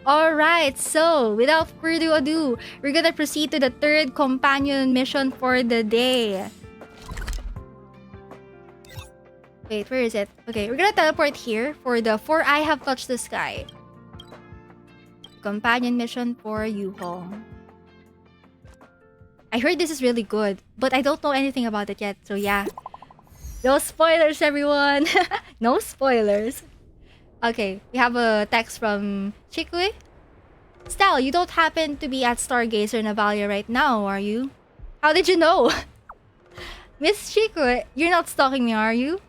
Alright, so without further ado, we're gonna proceed to the third companion mission for the day. Wait, where is it? Okay, we're gonna teleport here for the For I Have Touched the Sky. Companion mission for Yukong. I heard this is really good, but I don't know anything about it yet, so yeah. No spoilers, everyone! No spoilers. Okay, we have a text from Chikui. Stal, you don't happen to be at Stargazer Navalia right now, are you? How did you know? Miss Chikui, you're not stalking me, are you?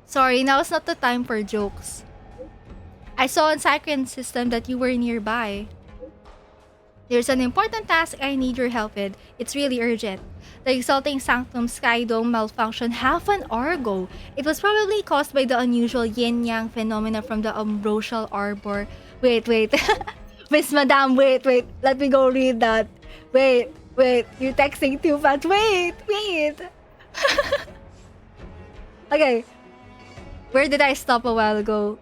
Sorry, now is not the time for jokes. I saw on Sacred System that you were nearby. There's an important task I need your help with. It's really urgent. The Exalting Sanctum Sky Dome malfunctioned half an hour ago. It was probably caused by the unusual yin-yang phenomena from the Ambrosial Arbor. Wait. Miss Madame, wait. Let me go read that. Wait. You're texting too fast. Wait. Okay. Where did I stop a while ago?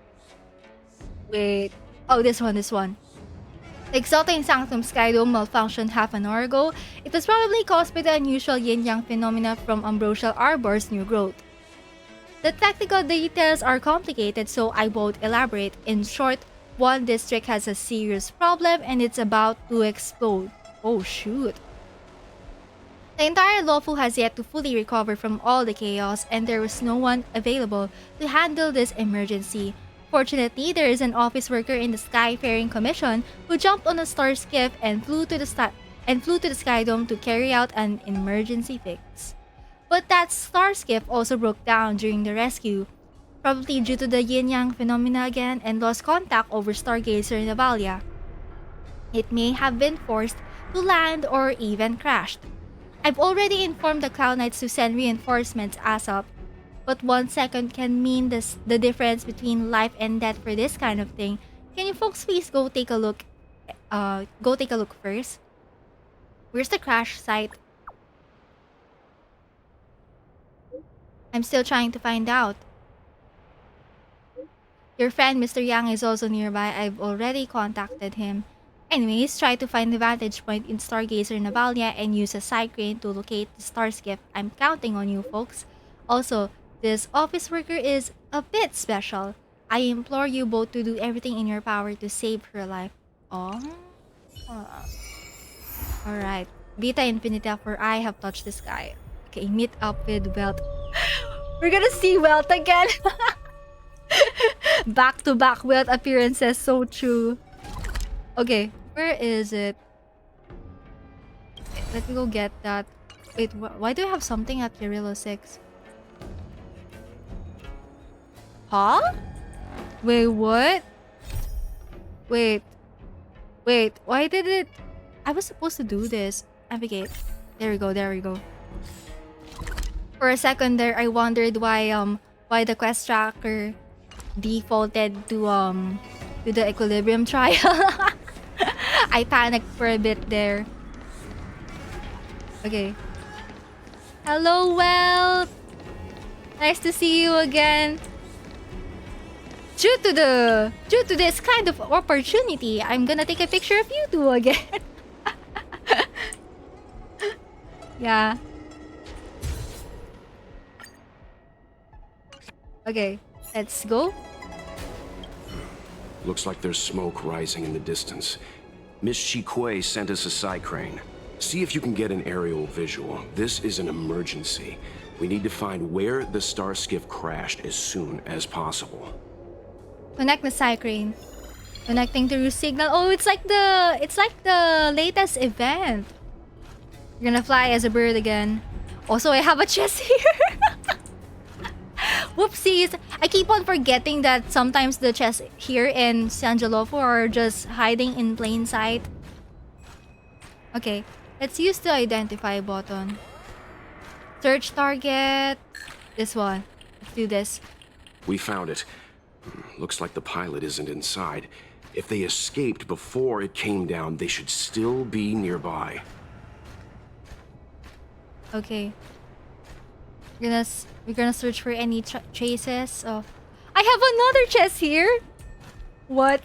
Wait. Oh, this one. The Exalting Sanctum Sky Dome malfunctioned half an hour ago. It was probably caused by the unusual yin-yang phenomena from Ambrosial Arbor's new growth. The technical details are complicated, so I won't elaborate. In short, one district has a serious problem and it's about to explode. Oh shoot. The entire Lofu has yet to fully recover from all the chaos, and there was no one available to handle this emergency. Fortunately, there is an office worker in the Skyfaring Commission who jumped on a star skiff and flew to the Sky Dome to carry out an emergency fix. But that star skiff also broke down during the rescue, probably due to the yin-yang phenomena again, and lost contact over Stargazer Navalia. It may have been forced to land or even crashed. I've already informed the Cloud Knights to send reinforcements ASAP. But 1 second can mean the difference between life and death for this kind of thing. Can you folks please go take a look first? Where's the crash site? I'm still trying to find out. Your friend Mr. Yang is also nearby. I've already contacted him. Anyways, try to find the vantage point in Stargazer Navalia and use a side crane to locate the star skiff. I'm counting on you folks. Also, this office worker is a bit special. I implore you both to do everything in your power to save her life. Alright. Vita Infinita for I Have Touched the Sky. Okay, meet up with Welt. We're gonna see Welt again. Back-to-back Welt appearances, so true. Okay, where is it? Let me go get that. Wait, why do I have something at Kirilo 6? Huh? Wait, what? Wait, why did it... I was supposed to do this. Navigate. There we go. For a second there, I wondered why the quest tracker defaulted to the equilibrium trial. I panicked for a bit there. Okay. Hello, Welt! Nice to see you again. Due to this kind of opportunity, I'm gonna take a picture of you two again. Yeah. Okay, let's go. Looks like there's smoke rising in the distance. Miss Chikui sent us a side crane. See if you can get an aerial visual. This is an emergency. We need to find where the star skiff crashed as soon as possible. Connect the side crane. Connecting to your signal. Oh, it's like the latest event. You're gonna fly as a bird again. Also, I have a chest here. Whoopsies! I keep on forgetting that sometimes the chests here in Sanjalofo are just hiding in plain sight. Okay, let's use the identify button. Search target. This one. Let's do this. We found it. Looks like the pilot isn't inside. If they escaped before it came down, they should still be nearby. Okay. We're gonna search for any traces of... I have another chest here! What?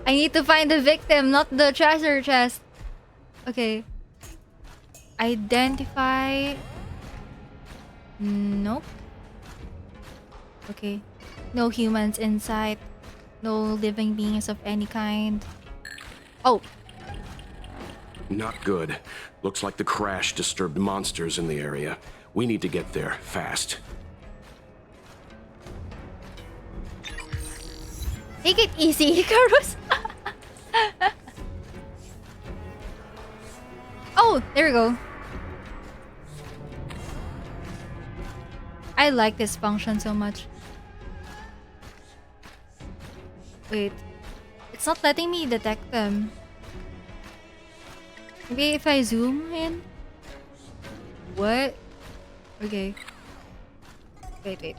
I need to find the victim, not the treasure chest. Okay. Identify. Nope. Okay. No humans in sight. No living beings of any kind. Oh. Not good. Looks like the crash disturbed monsters in the area. We need to get there fast. Take it easy, Icarus. Oh, there we go. I like this function so much. Wait. It's not letting me detect them. Maybe if I zoom in? What? Okay. Wait.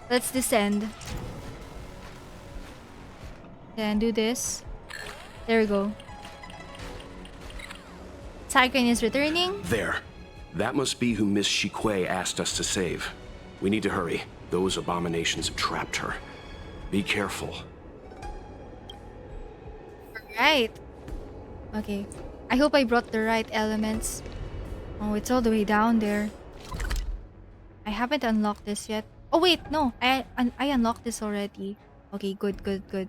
Let's descend. Then do this. There we go. Cyclone is returning. There. That must be who Miss Shikwe asked us to save. We need to hurry. Those abominations have trapped her. Be careful. Right. Okay. I hope I brought the right elements. Oh, it's all the way down there. I haven't unlocked this yet. Oh wait, no. I unlocked this already. Okay, good. We're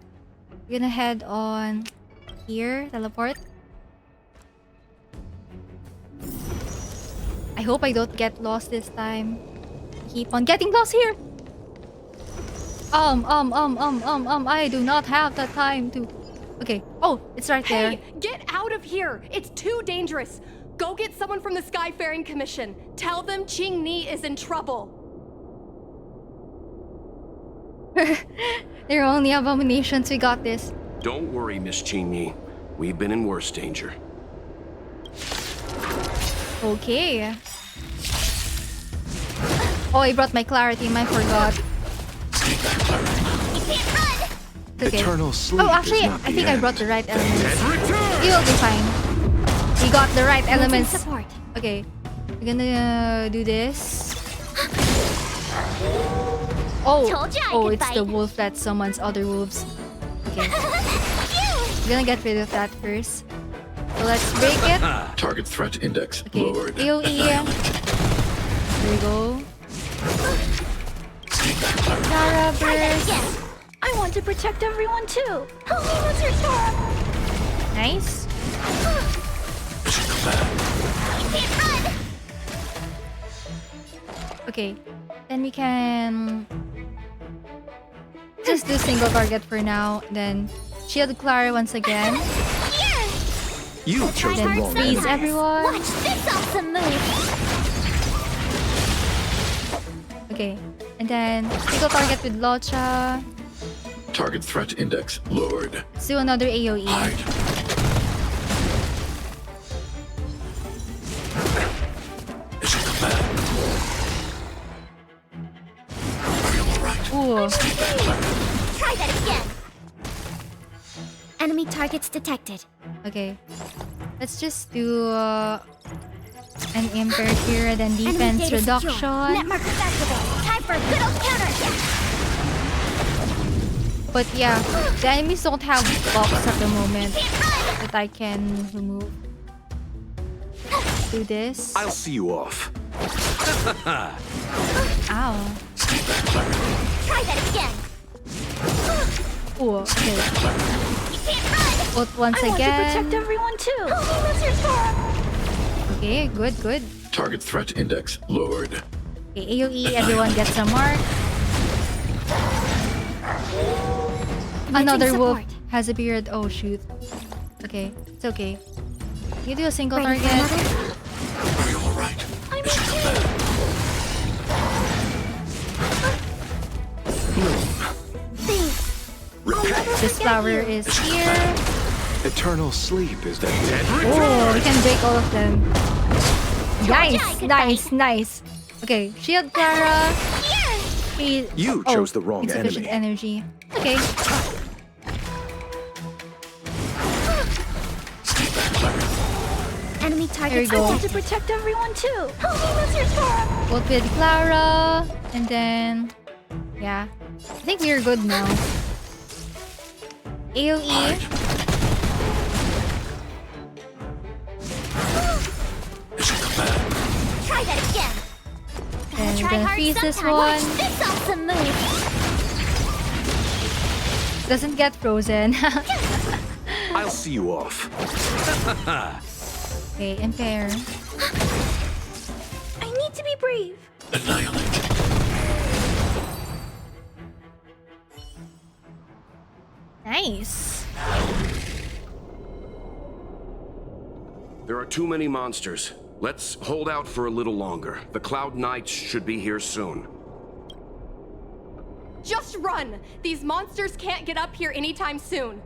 gonna head on here. Teleport. I hope I don't get lost this time. Keep on getting lost here. I do not have the time to. Okay. Oh, it's right there. Hey, get out of here! It's too dangerous. Go get someone from the Skyfaring Commission. Tell them QINGNI is in trouble. They're only abominations. We got this. Don't worry, Miss QINGNI. We've been in worse danger. Okay. Oh, I brought my clarity. I forgot. Okay. Eternal sleep. Oh, actually, is not I the think I end. brought the right elements. You'll be fine. We got the right elements. Support. Okay. We're gonna do this. Oh, Told ya I oh, could it's the fight. wolf that summons other wolves. Okay. We're gonna get rid of that first. So let's break it. Target threat index Okay. lowered. AoE. There we go. Tara burst. Yes. I want to protect everyone too. Help me, what's your turn? Nice. You can't run. Okay. Then we can just do single target for now. Then shield Clara once again. Here. You chose the Then wrong freeze enemy. everyone. Watch this awesome move. Okay. And then single target with Locha. Target threat index lowered. Let's do another AoE. Hide. Mission command. Are you alright? Ooh. Try that again. Enemy targets detected. Okay. Let's just do an impair here, then Enemy defense data secure. reduction. Net markers activated. Time for a good old counterattack. But yeah, the enemies don't have buffs at the moment that I can remove. Do this. I'll see you off. Ow. Try that again. Ooh, okay. You can't run. Ult once I want to again. protect everyone too. Help me, what's your turn? Okay, good. Target threat index lowered. Okay, AoE, everyone gets a mark. Another wolf support. has appeared. Oh shoot. Okay, it's okay. You do a single Ready for target. another? Are you alright? I'm Mission okay. command. Thanks. This flower is here. Eternal sleep is the dead. Oh, we can break all of them. I could Nice. Okay, shield Clara. Here. You chose the wrong insufficient enemy. energy. Okay. Enemy There targets we go. I want to protect everyone too. Help me, what's your turn? Ult with Clara. And then... yeah. I think we're good now. AoE. Try that again. And Try we're gonna hard freeze this sometime. one. Watch this awesome move. Doesn't get frozen. I'll see you off. Okay, impair. I need to be brave. Annihilate. Nice. There are too many monsters. Let's hold out for a little longer. The Cloud Knights should be here soon. Just run! These monsters can't get up here anytime soon.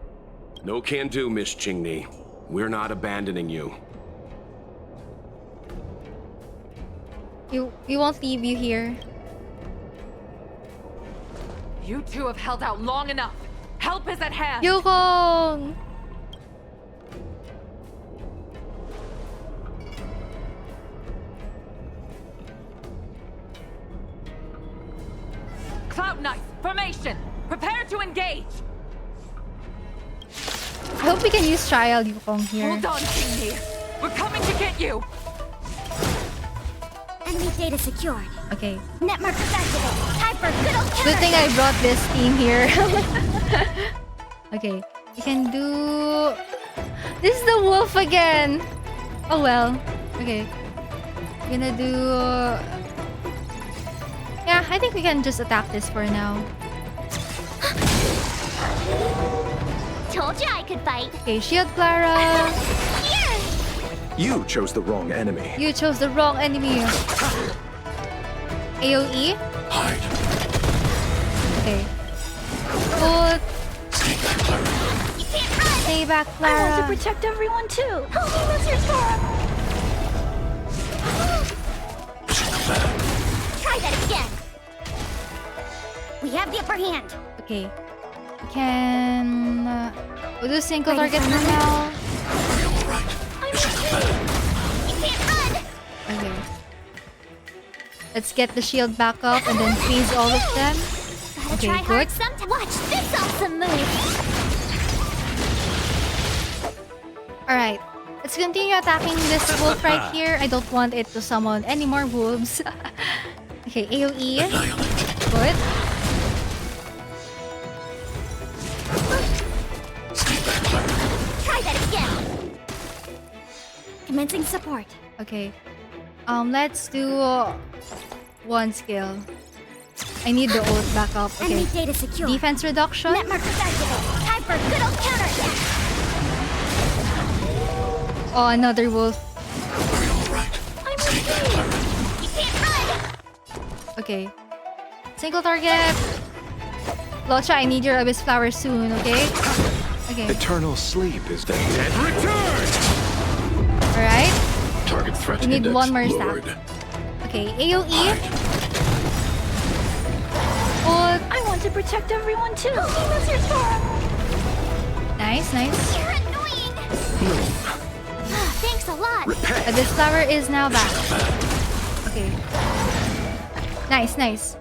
No can do, Miss QINGNI. We're not abandoning you. We won't leave you here. You two have held out long enough. Help is at hand. Yukong! Cloud Knights, formation. Prepare to engage. I hope we can use Trial Yukong here. Hold on, QINGNI. We're coming to get you. Enemy data secured. Okay. Net markers activated. Time for good old Good thing I counter. brought this team here. Okay. We can do... This is the wolf again! Oh well. Okay. We're gonna do... Yeah, I think we can just attack this for now. Told you I could fight. Okay, shield Clara. Here. You chose the wrong enemy. You chose the wrong enemy. AoE. Hide. Okay. Put... You can't run. Stay back, I want Clara. to protect everyone too. Holy lizards for him. Try that again. We have the upper hand. Okay. We can... we'll do single Ready target for for another? now. I'm okay. You can't run. Okay. Let's get the shield back up and then freeze all of them. Gotta Okay, try good. hard sometime. Watch this awesome move. Alright. Let's continue attacking this wolf right here. I don't want it to summon any more wolves. Okay, AoE. Annihilate. Good. Try that again. Commencing support. Okay. Let's do one skill. I need the ult back up. Okay. Enemy data secure. Defense reduction. Net markers activated. Time for good old counterattack. Oh, another wolf. Are you alright? I'm okay. You can't run. Okay. Single target. Locha, I need your Abyss Flower soon, okay? Okay. Eternal sleep is dead. Alright. Target threat We need index one more stack. lowered. Okay, AoE. Hide. Ult. I want to protect everyone too. Holy lizards for him. Nice, nice. You're annoying. Thanks a lot. Repent. Abyss Flower is now back. Okay. Nice, nice.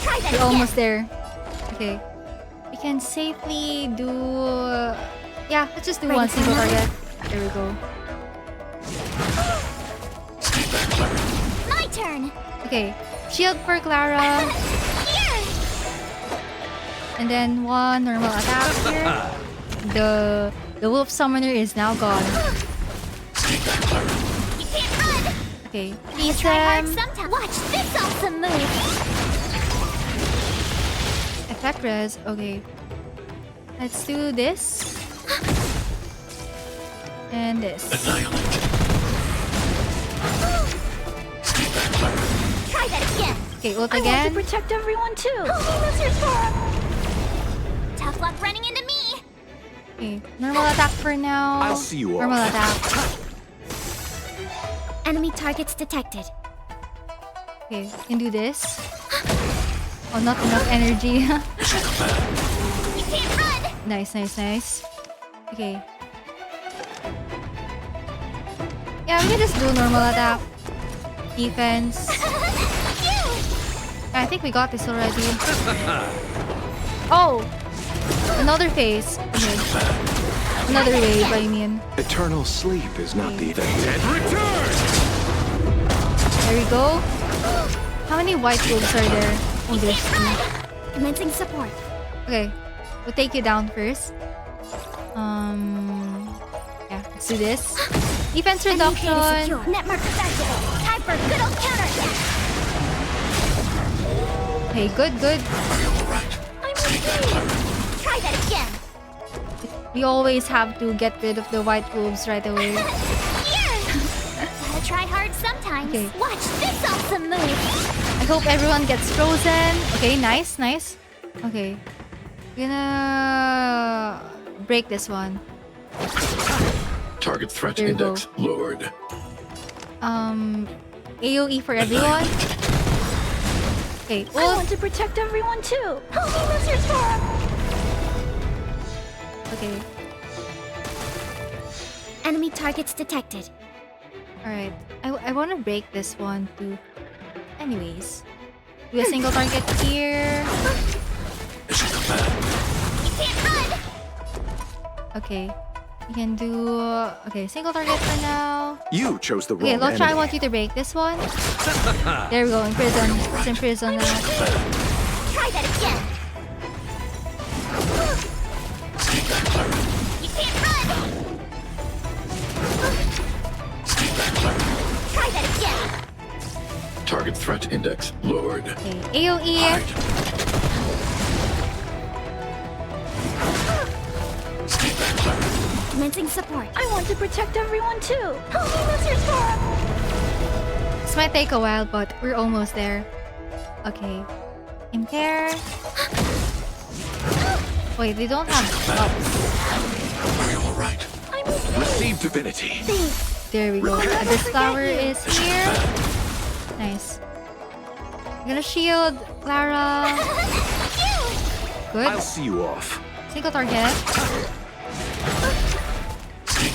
Try that We're again. almost there. Okay. We can safely do... yeah, let's just do Ready one for single another? target. There we go. My turn. Okay. Shield for Clara. Here. And then one normal attack here. The wolf summoner is now gone. You can't run. Okay. Freeze Try hard them. sometime. Watch this awesome move. Effect res. Okay. Let's do this. And this. Annihilate. Try that again. Okay, ult I want to again. protect everyone too. Holy lizards for him. Tough luck running into me. Okay. Normal attack for now. I'll see you Normal off. attack. Enemy targets detected. Okay, we can do this. Oh, not enough energy. You can't run. Nice, nice, nice. Okay. Yeah, we can just do normal attack. Defense. You. I think we got this already. Oh! Another phase. Okay. Another wave, I mean. Eternal sleep is not the Dead return! There we go. How many white wolves are there? Oh, there's 2. Commencing support. Okay. We'll take you down first. Yeah, let's do this. Defense Enemy data reduction. secure. Network activated. Time for good old counterattack. Okay, good, good. I'm okay. Try that again. We always have to get rid of the white wolves right away. Gotta try hard sometimes. Okay. Watch this awesome move. I hope everyone gets frozen. Okay, nice, nice. Okay. We're gonna break this one. target threat There you go. index lowered. AoE for everyone. Okay, I well, want to protect everyone too. Holy missiles for him. okay. Enemy targets detected. Alright. I want to break this one too. Anyways. Do a single target here. Mission command. You can't run. Okay. We can do... Okay, single target for now. You chose the wrong Okay, Lotra, I enemy. want you to break this one. There we go, in prison. It's in prison now. Try that again. You can't run. Try that again. Target threat index lowered. Okay, AoE. Hide. Commencing support. I want to protect everyone too. Holy missiles for him. This might take a while, but we're almost there. Okay. Impair. Wait, they don't have ups. Are you all right? I'm okay. Receive divinity. Thanks. There we go. I'll This never flower forget you. is here. Nice. I'm gonna shield Clara. Good. I'll see you off. Single target. You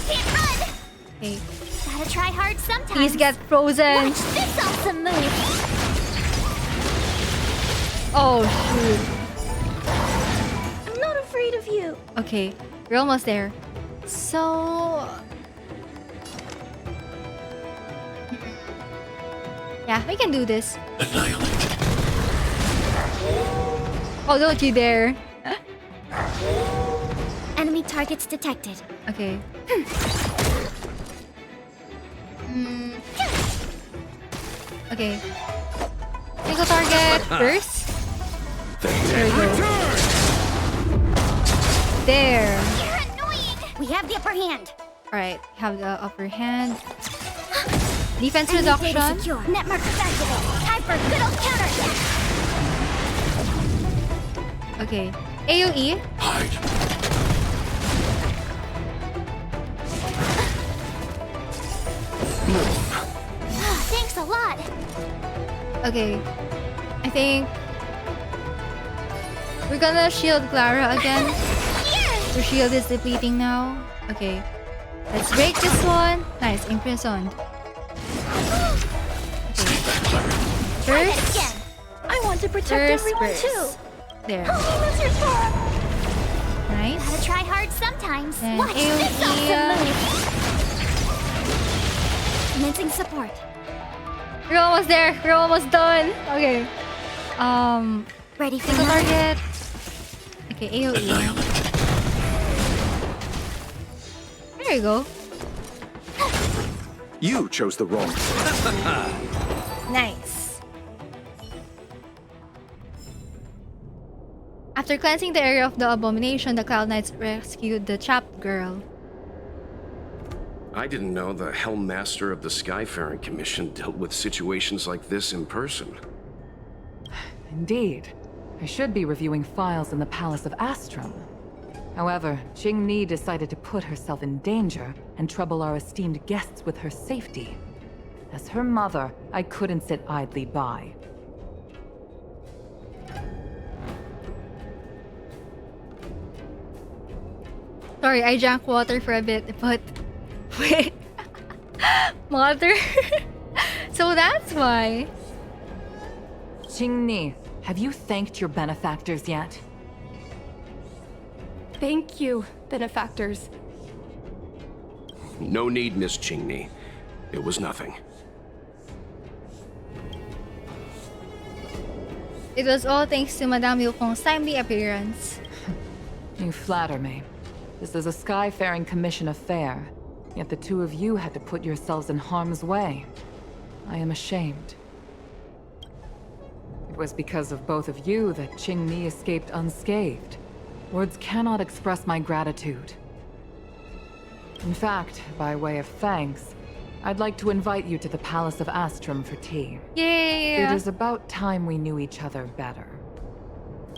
can't run. Okay. Gotta try hard sometimes. Please get frozen. Watch this awesome move. Oh, shoot. I'm not afraid of you. Okay. We're almost there. So... Yeah, we can do this. Annihilate. Oh, don't you dare. Enemy targets detected. Okay. Okay. Single target first. There we go. There. You're annoying. We have the upper hand. Alright, have the upper hand. Defense Enemy data reduction. secure. Network activated. Time for good old counterattack. Okay. AoE. Hide. Thanks a lot. Okay. I think we're gonna shield Clara again. Her shield is depleting now. Okay. Let's break this one. Nice, imprisoned. Try that First, again. I want to protect first, everyone first. too. There. Holy missiles for him. Nice. Gotta try hard sometimes. And Watch this AoE. awesome move. Commencing support. We're almost there. We're almost done. Okay. Ready for Single another? target. Okay, AoE. Annihilate. There you go. You chose the wrong. Nice. After cleansing the area of the abomination, the Cloud Knights rescued the trapped girl. I didn't know the Hellmaster of the Skyfaring Commission dealt with situations like this in person. Indeed. I should be reviewing files in the Palace of Astrum. However, QINGNI decided to put herself in danger and trouble our esteemed guests with her safety. As her mother, I couldn't sit idly by. Sorry, I drank water for a bit, but... Wait. Mother? So that's why. QINGNI, have you thanked your benefactors yet? Thank you, benefactors. No need, Miss QINGNI. It was nothing. It was all thanks to Madame Yukong's timely appearance. You flatter me. This is a Skyfaring Commission affair, yet the two of you had to put yourselves in harm's way. I am ashamed. It was because of both of you that QINGNI escaped unscathed. Words cannot express my gratitude. In fact, by way of thanks, I'd like to invite you to the Palace of Astrum for tea. Yay! It is about time we knew each other better.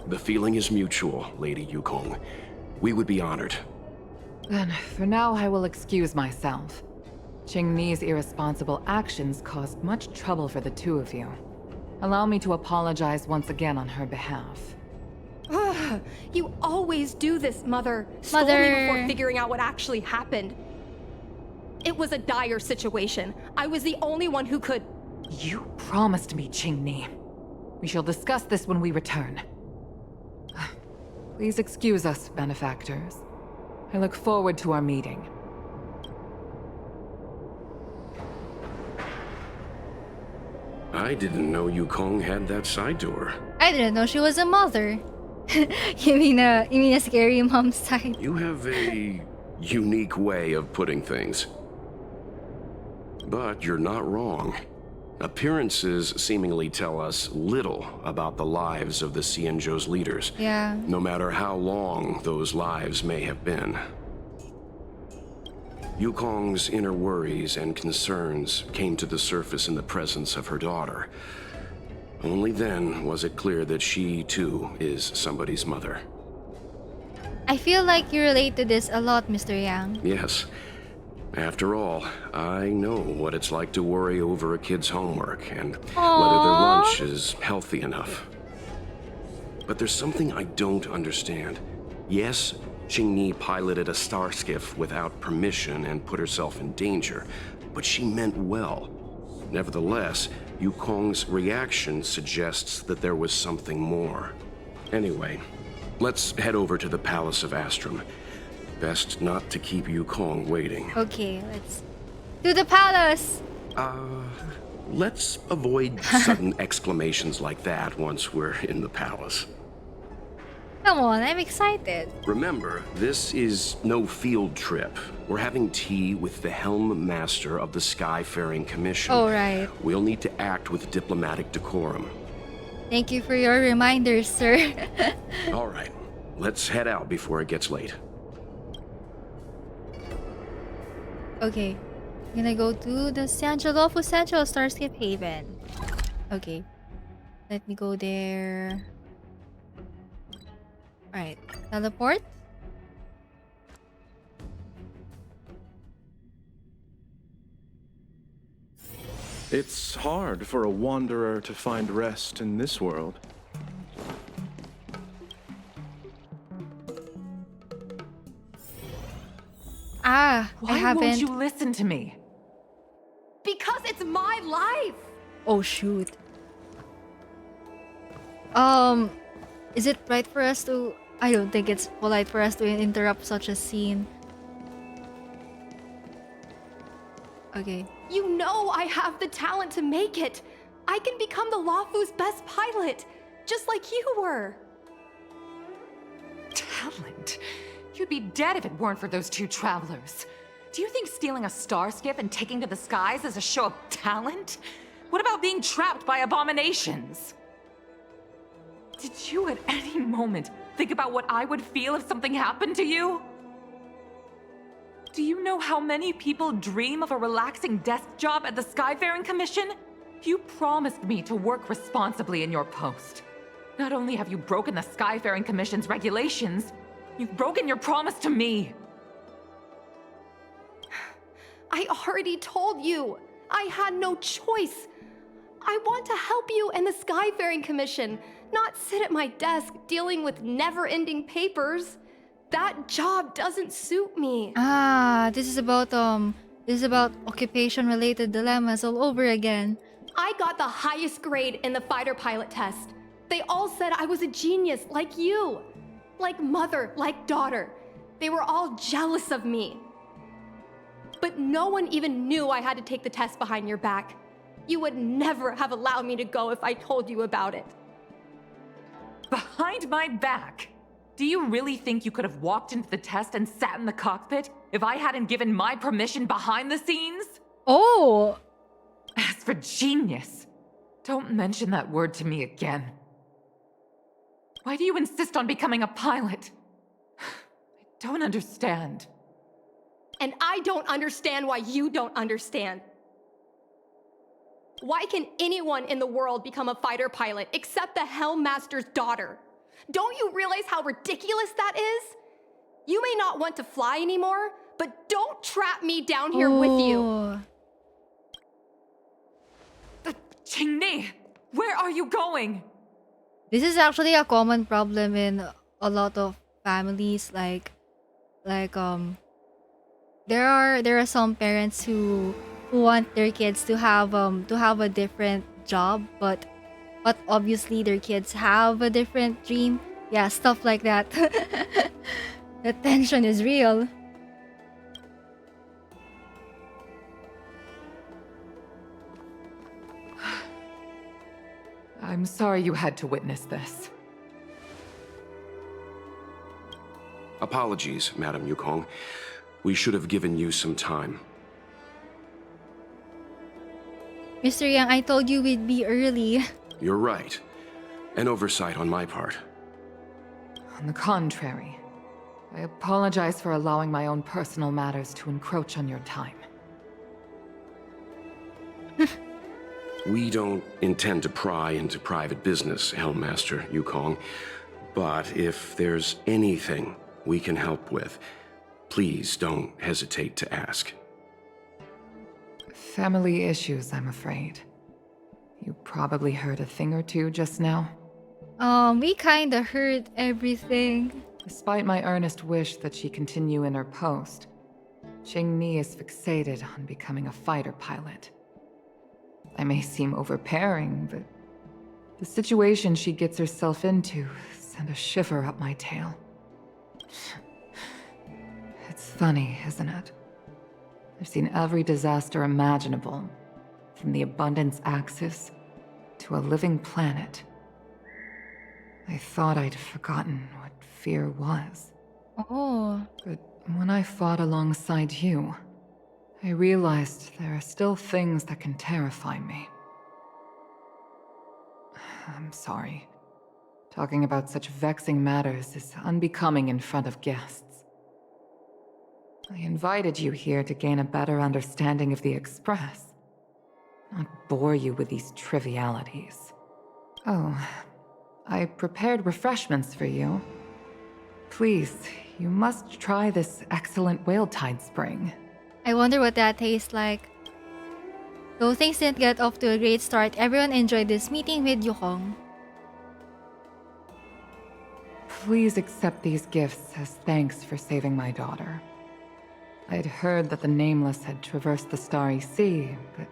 The feeling is mutual, Lady Yukong. We would be honored. Then, for now, I will excuse myself. QINGNI's irresponsible actions caused much trouble for the two of you. Allow me to apologize once again on her behalf. Ugh, you always do this, Mother. Scold me before figuring out what actually happened. It was a dire situation. I was the only one who could... You promised me, QINGNI. We shall discuss this when we return. Please excuse us, benefactors. I look forward to our meeting. I didn't know Yukong had that side to her. I didn't know she was a mother. You mean a scary mom side? You have a unique way of putting things. But you're not wrong. Appearances seemingly tell us little about the lives of the Xianzhou's leaders. Yeah. No matter how long those lives may have been. Yukong's inner worries and concerns came to the surface in the presence of her daughter. Only then was it clear that she, too, is somebody's mother. I feel like you relate to this a lot, Mr. Yang. Yes. After all, I know what it's like to worry over a kid's homework and whether their lunch is healthy enough. But there's something I don't understand. Yes, QINGNI piloted a star skiff without permission and put herself in danger, but she meant well. Nevertheless, Yukong's reaction suggests that there was something more. Anyway, let's head over to the Palace of Astrum. Best not to keep Yukong waiting. Okay, let's do the palace. Let's avoid sudden exclamations like that once we're in the palace. Come on, I'm excited. Remember, this is no field trip. We're having tea with the Helm Master of the Skyfaring Commission. Oh, right. We'll need to act with diplomatic decorum. Thank you for your reminders, sir. All right, let's head out before it gets late. Okay, I'm gonna go to the Sanjalofu Central Starskip Haven. Okay, let me go there. Alright, teleport. It's hard for a wanderer to find rest in this world. Why I haven't. won't you listen to me? Because it's my life! Oh shoot. Is it right for us to? I don't think it's polite for us to interrupt such a scene. Okay. You know I have the talent to make it. I can become the Luofu's best pilot, just like you were. Talent? You'd be dead if it weren't for those two travelers. Do you think stealing a star skiff and taking to the skies is a show of talent? What about being trapped by abominations? Did you at any moment think about what I would feel if something happened to you? Do you know how many people dream of a relaxing desk job at the Skyfaring Commission? You promised me to work responsibly in your post. Not only have you broken the Skyfaring Commission's regulations, you've broken your promise to me. I already told you. I had no choice. I want to help you and the Skyfaring Commission, not sit at my desk dealing with never-ending papers. That job doesn't suit me. This is about occupation-related dilemmas all over again. I got the highest grade in the fighter pilot test. They all said I was a genius, like you. Like mother, like daughter. They were all jealous of me. But no one even knew I had to take the test behind your back. You would never have allowed me to go if I told you about it. Behind my back? Do you really think you could have walked into the test and sat in the cockpit if I hadn't given my permission behind the scenes? Oh, As for genius, don't mention that word to me again. Why do you insist on becoming a pilot? I don't understand. And I don't understand why you don't understand. Why can anyone in the world become a fighter pilot except the Helmmaster's daughter? Don't you realize how ridiculous that is? You may not want to fly anymore, but don't trap me down here with you. Oh. QINGNI, where are you going? This is actually a common problem in a lot of families. There are some parents who want their kids to have a different job, but obviously their kids have a different dream. Yeah, stuff like that. The tension is real. I'm sorry you had to witness this. Apologies, Madam Yukong. We should have given you some time. Mr. Yang, I told you we'd be early. You're right. An oversight on my part. On the contrary, I apologize for allowing my own personal matters to encroach on your time. We don't intend to pry into private business, Helmmaster Yukong. But if there's anything we can help with, please don't hesitate to ask. Family issues, I'm afraid. You probably heard a thing or two just now. We kinda heard everything. Despite my earnest wish that she continue in her post, QINGNI is fixated on becoming a fighter pilot. I may seem overbearing, but the situation she gets herself into sent a shiver up my tail. It's funny, isn't it? I've seen every disaster imaginable, from the abundance axis to a living planet. I thought I'd forgotten what fear was. Oh. But when I fought alongside you, I realized there are still things that can terrify me. I'm sorry. Talking about such vexing matters is unbecoming in front of guests. I invited you here to gain a better understanding of the Express, not bore you with these trivialities. Oh, I prepared refreshments for you. Please, you must try this excellent whale tide spring. I wonder what that tastes like. Though things didn't get off to a great start, everyone enjoyed this meeting with Yukong. Please accept these gifts as thanks for saving my daughter. I'd heard that the Nameless had traversed the Starry Sea, but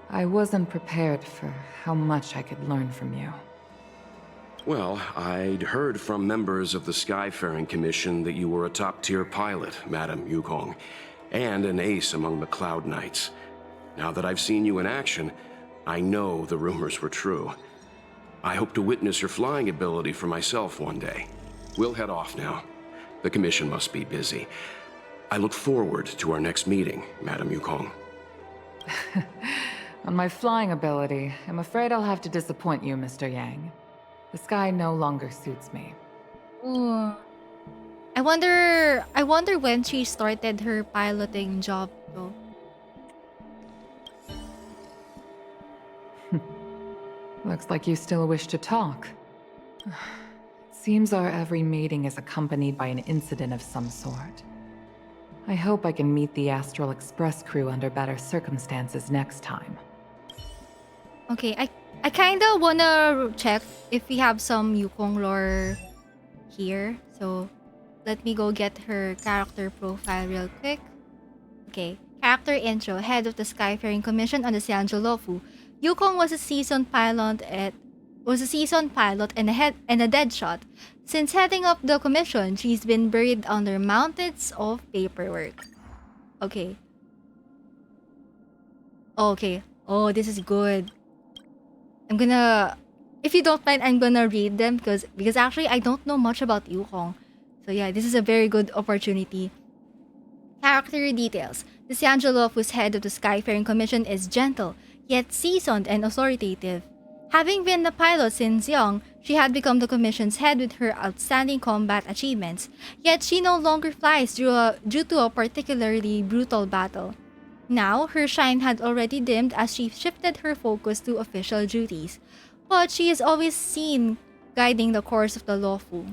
I wasn't prepared for how much I could learn from you. Well, I'd heard from members of the Skyfaring Commission that you were a top-tier pilot, Madam Yukong, and an ace among the Cloud Knights. Now that I've seen you in action, I know the rumors were true. I hope to witness your flying ability for myself one day. We'll head off now. The Commission must be busy. I look forward to our next meeting, Madam Yukong. On my flying ability, I'm afraid I'll have to disappoint you, Mr. Yang. The sky no longer suits me. Ooh. I wonder when she started her piloting job though. Looks like you still wish to talk. Seems our every meeting is accompanied by an incident of some sort. I hope I can meet the Astral Express crew under better circumstances next time. Okay, I kinda wanna check if we have some Yukong lore here. So let me go get her character profile real quick. Okay, character intro. Head of the Skyfaring Commission on the Sanjolofu. Yukong was a seasoned pilot and a dead shot. Since heading up the commission, she's been buried under mountains of paperwork. Okay. Okay. Oh, this is good. If you don't mind, I'm gonna read them because actually I don't know much about Yukong. So yeah, this is a very good opportunity. Character details. The Xianzhou, who's head of the Skyfaring Commission, is gentle, yet seasoned and authoritative. Having been a pilot since young, she had become the Commission's head with her outstanding combat achievements, yet she no longer flies due to a particularly brutal battle. Now, her shine had already dimmed as she shifted her focus to official duties, but she is always seen guiding the course of the lawful.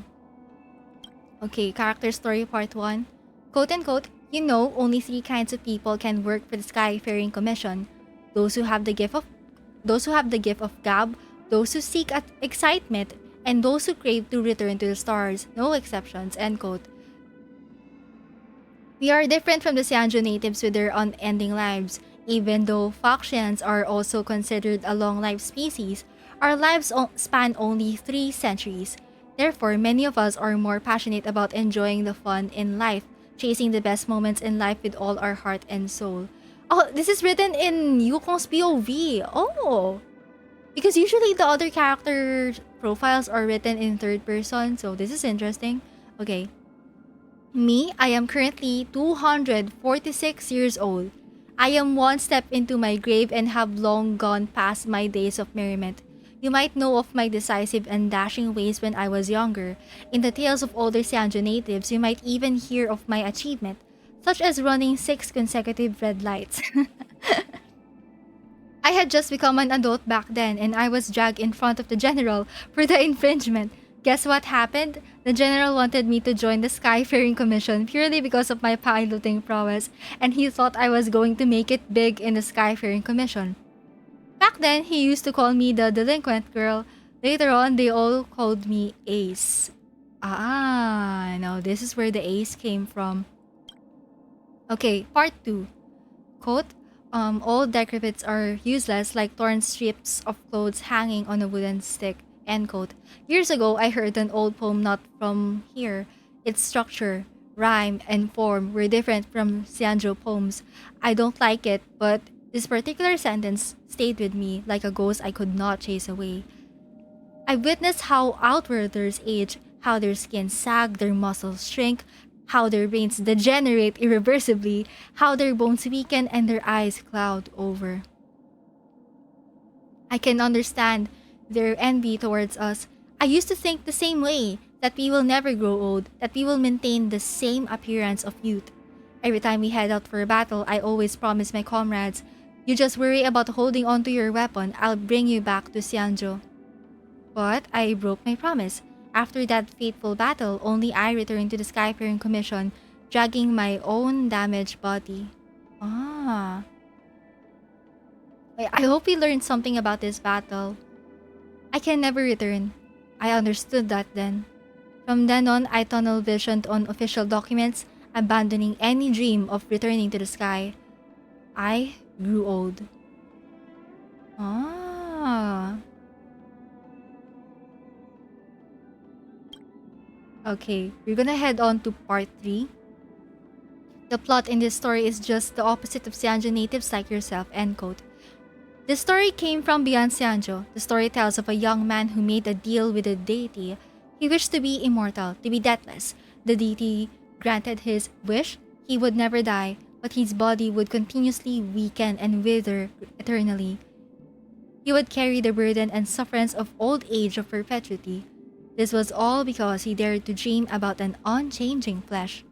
Okay, character story part 1. Quote-unquote, you know, only 3 kinds of people can work for the Skyfaring Commission. Those who have the gift of gab, those who seek excitement, and those who crave to return to the stars. No exceptions, end quote. We are different from the Xianzhou natives with their unending lives. Even though Foxians are also considered a long-lived species, our lives span only 3 centuries. Therefore, many of us are more passionate about enjoying the fun in life, chasing the best moments in life with all our heart and soul. Oh, this is written in Yukong's POV. Oh! Because usually the other character profiles are written in third person, so this is interesting. Okay. Me, I am currently 246 years old. I am one step into my grave and have long gone past my days of merriment. You might know of my decisive and dashing ways when I was younger. In the tales of older Xianzhou natives, you might even hear of my achievement, such as running 6 consecutive red lights. I had just become an adult back then, and I was dragged in front of the general for the infringement. Guess what happened? The general wanted me to join the Skyfaring Commission purely because of my piloting prowess, and he thought I was going to make it big in the Skyfaring Commission. Back then, he used to call me the delinquent girl. Later on, they all called me Ace. Ah, now this is where the Ace came from. Okay, part 2. Quote, all decrepits are useless like torn strips of clothes hanging on a wooden stick. End quote. Years ago, I heard an old poem not from here. Its structure, rhyme, and form were different from Xianzhou poems. I don't like it, but this particular sentence stayed with me like a ghost I could not chase away. I witnessed how Outworlders age, how their skin sag, their muscles shrink, how their brains degenerate irreversibly, how their bones weaken and their eyes cloud over. I can understand their envy towards us. I used to think the same way, that we will never grow old, that we will maintain the same appearance of youth. Every time we head out for a battle, I always promise my comrades, you just worry about holding on to your weapon, I'll bring you back to Xianzhou. But I broke my promise. After that fateful battle, only I returned to the Skyfaring Commission, dragging my own damaged body. Ah. I hope we learned something about this battle. I can never return. I understood that then. From then on, I tunnel visioned on official documents, abandoning any dream of returning to the sky. I grew old. Ah. Okay, we're gonna head on to part 3. The plot in this story is just the opposite of Xianzhou natives like yourself, end quote. The story came from beyond Xianzhou. The story tells of a young man who made a deal with a deity. He wished to be immortal, to be deathless. The deity granted his wish. He would never die, but his body would continuously weaken and wither eternally. He would carry the burden and sufferance of old age of perpetuity. This was all because he dared to dream about an unchanging flesh.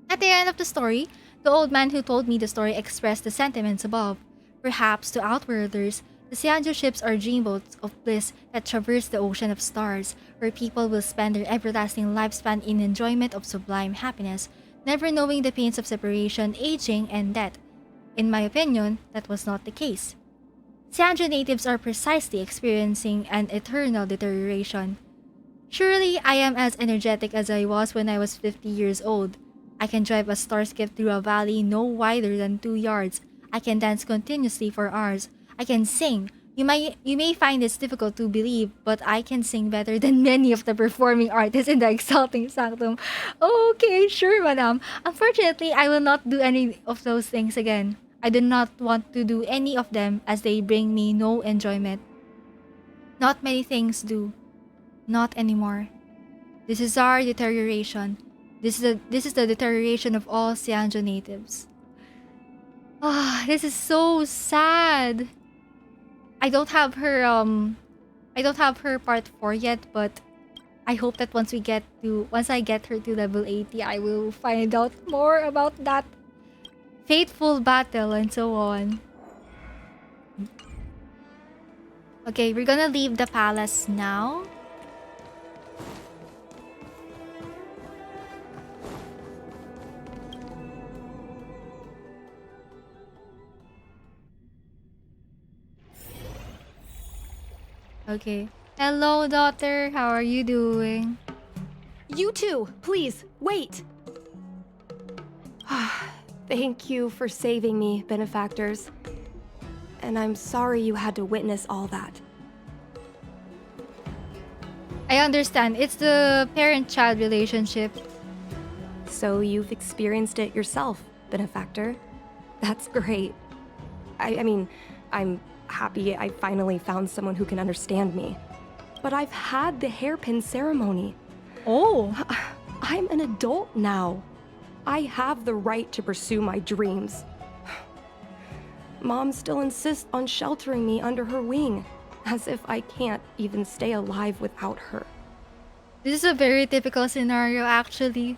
At the end of the story, the old man who told me the story expressed the sentiments above. Perhaps to Outworlders, the Xianzhou ships are dreamboats of bliss that traverse the ocean of stars, where people will spend their everlasting lifespan in enjoyment of sublime happiness, never knowing the pains of separation, aging, and death. In my opinion, that was not the case. Xianzhou natives are precisely experiencing an eternal deterioration. Surely, I am as energetic as I was when I was 50 years old. I can drive a starship through a valley no wider than 2 yards. I can dance continuously for hours. I can sing. You may find this difficult to believe, but I can sing better than many of the performing artists in the exalting sanctum. Okay, sure, madam. Unfortunately, I will not do any of those things again. I do not want to do any of them as they bring me no enjoyment. Not many things do. Not anymore. This is our deterioration. This is the deterioration of all Xianzhou natives. Ah, this is so sad. I don't have her part 4 yet, but I hope that once I get her to level 80, I will find out more about that fateful battle and so on. Okay, we're gonna leave the palace now. Okay. Hello, daughter. How are you doing? You two, please, wait! Thank you for saving me, benefactors. And I'm sorry you had to witness all that. I understand. It's the parent-child relationship. So you've experienced it yourself, benefactor. That's great. I mean, I'm happy I finally found someone who can understand me. But I've had the hairpin ceremony. Oh. I'm an adult now. I have the right to pursue my dreams. Mom still insists on sheltering me under her wing, as if I can't even stay alive without her. This is a very typical scenario, actually.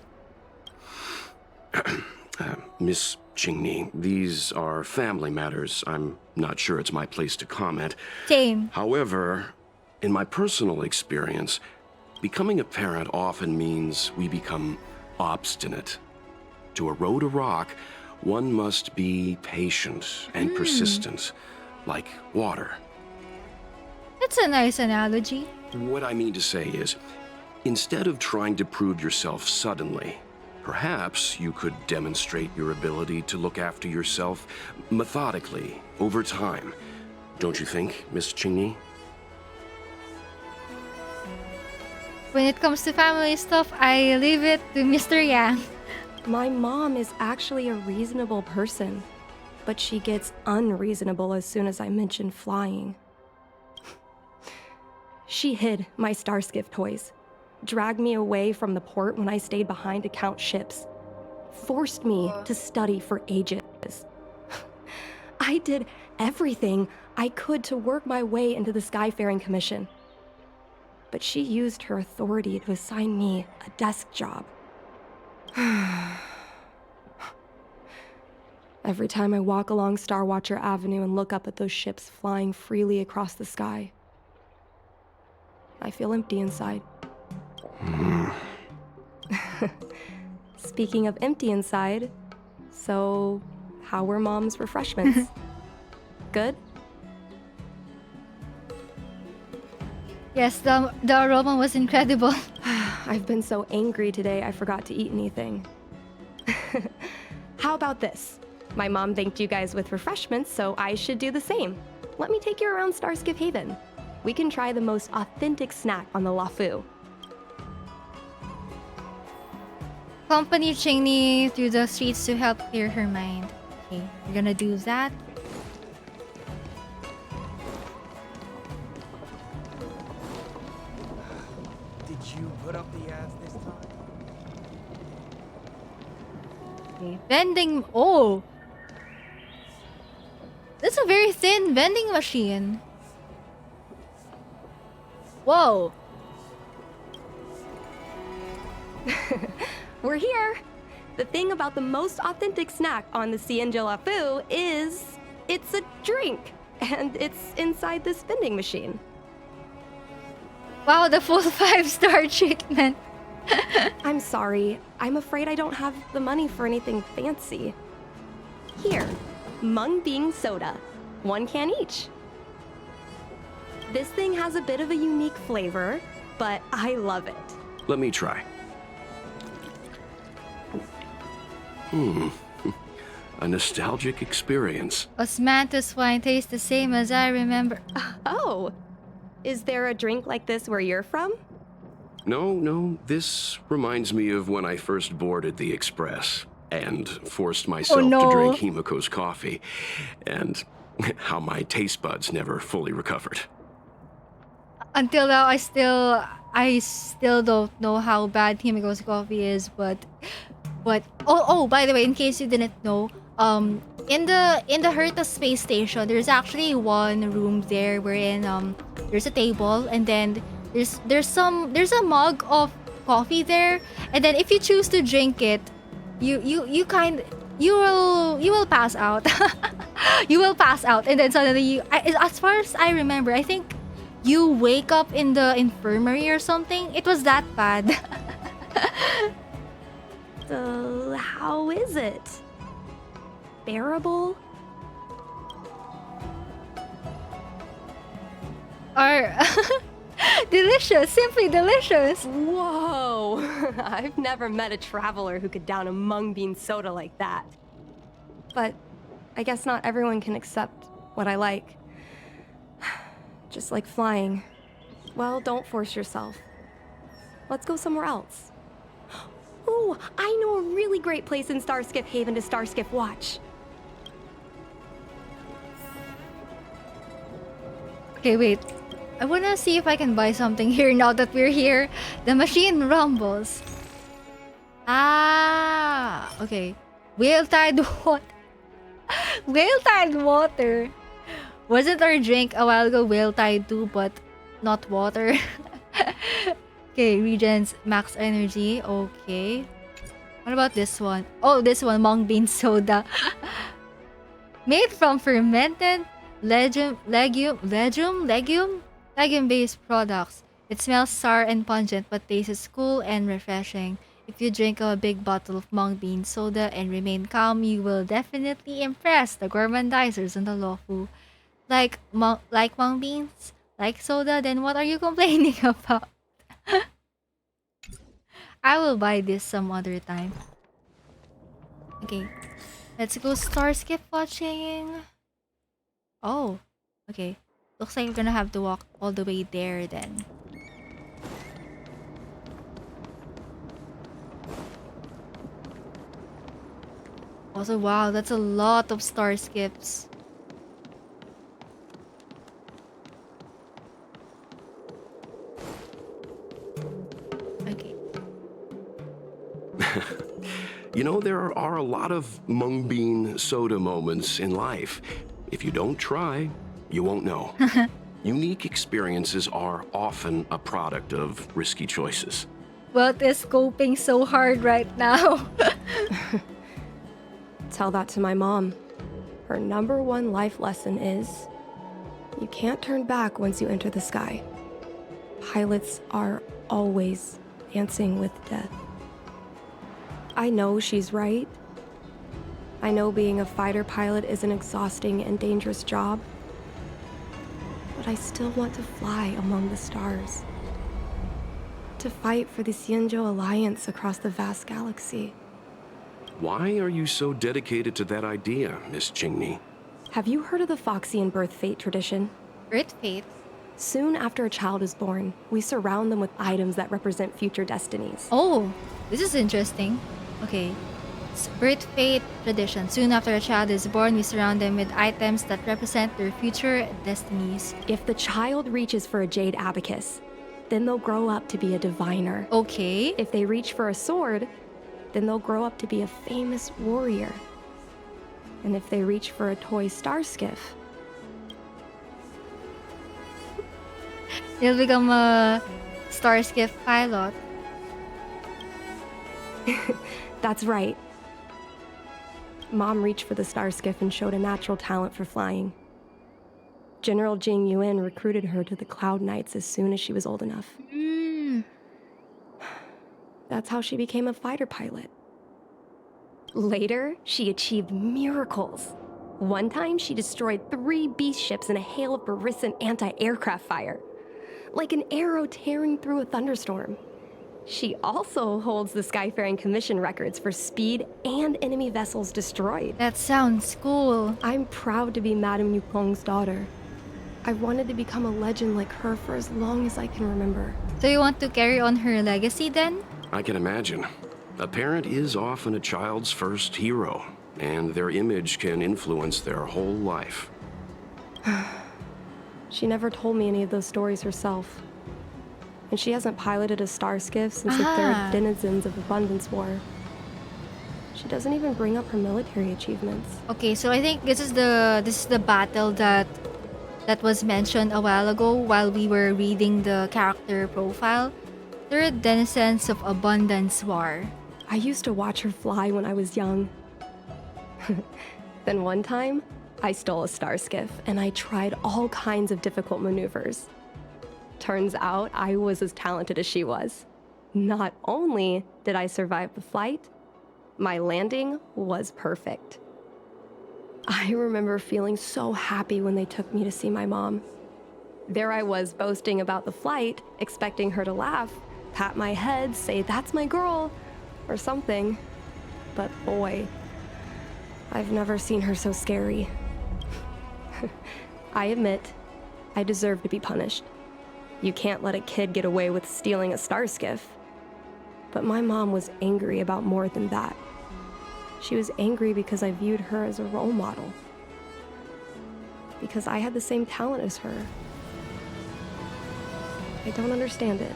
Miss QINGNI, these are family matters. I'm not sure it's my place to comment. Same. However, in my personal experience, becoming a parent often means we become obstinate. To erode a rock, one must be patient and persistent, like water. That's a nice analogy. What I mean to say is, instead of trying to prove yourself suddenly, perhaps you could demonstrate your ability to look after yourself methodically, over time. Don't you think, Miss QINGNI? When it comes to family stuff, I leave it to Mr. Yang. My mom is actually a reasonable person, but she gets unreasonable as soon as I mention flying. She hid my Starskiff toys, dragged me away from the port when I stayed behind to count ships, forced me to study for ages. I did everything I could to work my way into the Skyfaring Commission. But she used her authority to assign me a desk job. Every time I walk along Star Watcher Avenue and look up at those ships flying freely across the sky, I feel empty inside. Speaking of empty inside, so how were Mom's refreshments? Good? Yes, the aroma was incredible. I've been so angry today I forgot to eat anything. How about this? My mom thanked you guys with refreshments, so I should do the same. Let me take you around Starskiff Haven. We can try the most authentic snack on the Lafu. Accompany QINGNI through the streets to help clear her mind. Okay, we're gonna do that. Did you put up the ads this time? Okay, vending. Oh! That's a very thin vending machine. Whoa! We're here! The thing about the most authentic snack on the Xianzhou Lafu is it's a drink, and it's inside this vending machine. Wow, the full 5-star treatment. I'm sorry. I'm afraid I don't have the money for anything fancy. Here, Mung Bean Soda. 1 can each. This thing has a bit of a unique flavor, but I love it. Let me try. a nostalgic experience. Osmanthus wine tastes the same as I remember. Oh, is there a drink like this where you're from? No, this reminds me of when I first boarded the Express and forced myself to drink Himiko's coffee, and how my taste buds never fully recovered. Until now, I still don't know how bad Himiko's coffee is, but oh, by the way, in case you didn't know, in the Herta space station, there's actually one room there wherein there's a table, and then there's a mug of coffee there, and then if you choose to drink it, you will pass out. You will pass out, and then suddenly as far as I remember, I think you wake up in the infirmary or something. It was that bad. So, how is it? Bearable? Or delicious, simply delicious. Whoa! I've never met a traveler who could down a mung bean soda like that. But I guess not everyone can accept what I like. Just like flying. Well, don't force yourself. Let's go somewhere else. Ooh, I know a really great place in Starskiff Haven to Starskiff watch. Okay, wait. I wanna see if I can buy something here now that we're here. The machine rumbles. Ah, okay. Whale-tide water. Whale-tide water. Wasn't our drink a while ago whale-tide too, but not water? Okay, regens max energy. Okay. What about this one? Oh, this one, mung bean soda. Made from fermented legume-based products. It smells sour and pungent, but tastes cool and refreshing. If you drink a big bottle of mung bean soda and remain calm, you will definitely impress the gormandizers and the lawful. Like mung beans? Like soda? Then what are you complaining about? I will buy this some other time. Okay. Let's go Starskip watching. Oh, okay. Looks like we're gonna have to walk all the way there then. Also, wow, that's a lot of Starskips. Okay. You know, there are a lot of mung bean soda moments in life. If you don't try, you won't know. Unique experiences are often a product of risky choices. Welt is coping so hard right now. Tell that to my mom. Her #1 life lesson is, you can't turn back once you enter the sky. Pilots are always dancing with death. I know she's right. I know being a fighter pilot is an exhausting and dangerous job. But I still want to fly among the stars. To fight for the Xianzhou Alliance across the vast galaxy. Why are you so dedicated to that idea, Miss QINGNI? Have you heard of the Foxian birth fate tradition? Birth fate? Soon after a child is born, we surround them with items that represent future destinies. Oh, this is interesting. Okay. Birth fate tradition. Soon after a child is born, we surround them with items that represent their future destinies. If the child reaches for a jade abacus, then they'll grow up to be a diviner. Okay. If they reach for a sword, then they'll grow up to be a famous warrior. And if they reach for a toy starskiff, they'll become a starskiff pilot. That's right. Mom reached for the starskiff and showed a natural talent for flying. General JING YUAN recruited her to the Cloud Knights as soon as she was old enough. That's how she became a fighter pilot. Later, she achieved miracles. One time, she destroyed 3 beast ships in a hail of Barissan anti-aircraft fire. Like an arrow tearing through a thunderstorm. She also holds the Skyfaring Commission records for speed and enemy vessels destroyed. That sounds cool. I'm proud to be Madame Yukong's daughter. I've wanted to become a legend like her for as long as I can remember. So you want to carry on her legacy then? I can imagine. A parent is often a child's first hero, and their image can influence their whole life. She never told me any of those stories herself. And she hasn't piloted a star skiff since the third Denizens of Abundance War. She doesn't even bring up her military achievements. Okay, so I think this is the battle that was mentioned a while ago while we were reading the character profile. Third Denizens of Abundance War. I used to watch her fly when I was young. Then one time, I stole a star skiff and I tried all kinds of difficult maneuvers. Turns out I was as talented as she was. Not only did I survive the flight, my landing was perfect. I remember feeling so happy when they took me to see my mom. There I was boasting about the flight, expecting her to laugh, pat my head, say, "That's my girl," or something. But boy, I've never seen her so scary. I admit, I deserve to be punished. You can't let a kid get away with stealing a star skiff. But my mom was angry about more than that. She was angry because I viewed her as a role model. Because I had the same talent as her. I don't understand it.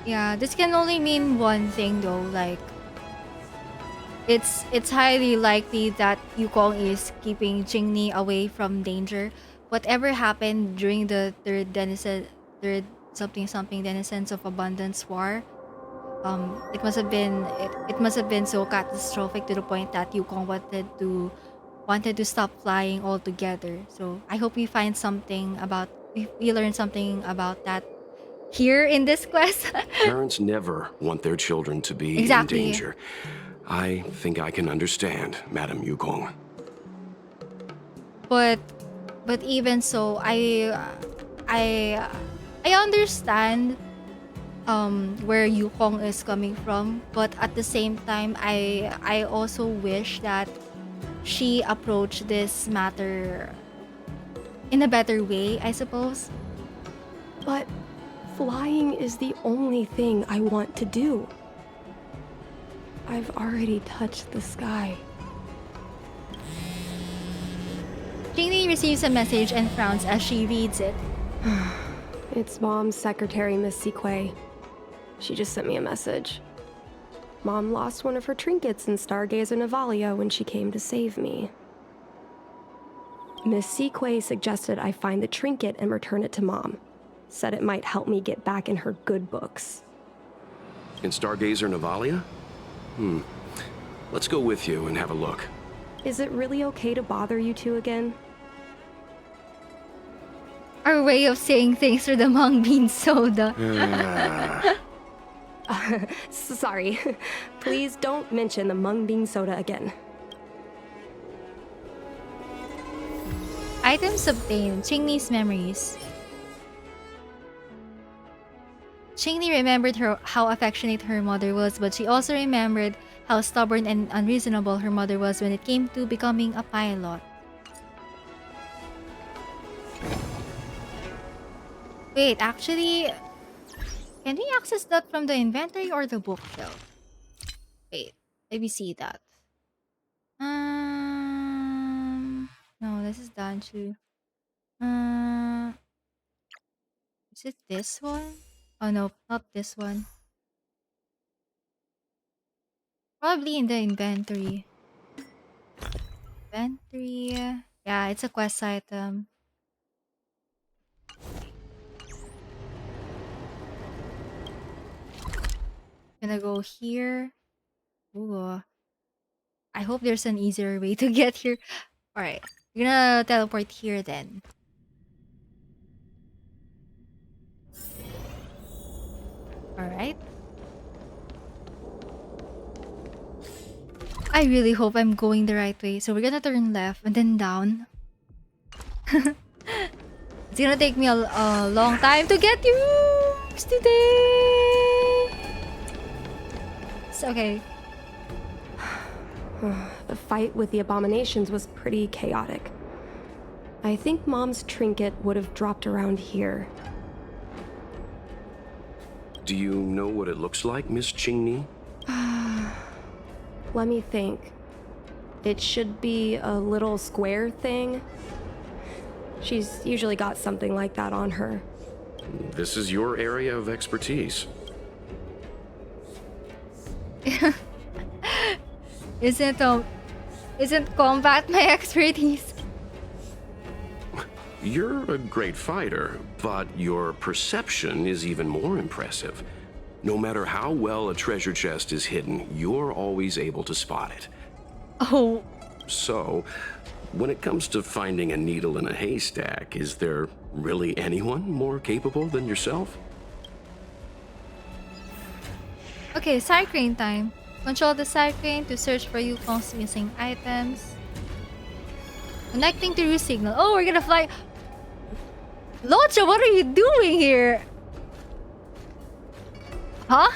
Yeah, this can only mean one thing though, like it's highly likely that Yukong is keeping QINGNI away from danger. Whatever happened during the third something Denizens of Abundance War, it must have been so catastrophic to the point that Yukong wanted to stop flying altogether. So I hope we find something about we learn something about that here in this quest. Parents never want their children to be Exactly. in danger. I think I can understand, Madame Yukong. But even so, I understand where Yukong is coming from, but at the same time I also wish that she approached this matter in a better way, I suppose. But flying is the only thing I want to do. I've already touched the sky. QINGNI receives a message and frowns as she reads it. It's Mom's secretary, Miss Sequay. She just sent me a message. Mom lost one of her trinkets in Stargazer Navalia when she came to save me. Miss Sequay suggested I find the trinket and return it to Mom. Said it might help me get back in her good books. In Stargazer Navalia? Let's go with you and have a look. Is it really okay to bother you two again? Our way of saying things through the mung bean soda. Sorry. Please don't mention the mung bean soda again. Items obtained. QINGNI'S memories. QINGNI remembered how affectionate her mother was, but she also remembered how stubborn and unreasonable her mother was when it came to becoming a pilot. Wait, actually, can we access that from the inventory or the bookshelf? Wait, let me see that. No, this is done too. Is it this one? Oh no, not this one. Probably in the inventory. Inventory. Yeah, it's a quest item. Gonna go here. Ooh. I hope there's an easier way to get here. Alright. We're gonna teleport here then. Alright. I really hope I'm going the right way. So we're gonna turn left and then down. It's gonna take me a long time to get used today. Yes, okay. The fight with the Abominations was pretty chaotic. I think Mom's trinket would have dropped around here. Do you know what it looks like, Miss QINGNI? Let me think. It should be a little square thing. She's usually got something like that on her. This is your area of expertise. Isn't combat my expertise? You're a great fighter, but your perception is even more impressive. No matter how well a treasure chest is hidden, you're always able to spot it. Oh, So, when it comes to finding a needle in a haystack, is there really anyone more capable than yourself? okay, side crane time. Control the side crane to search for Yukong's missing items. Connecting to roost signal. Oh, we're gonna fly. Locha, what are you doing here? Huh?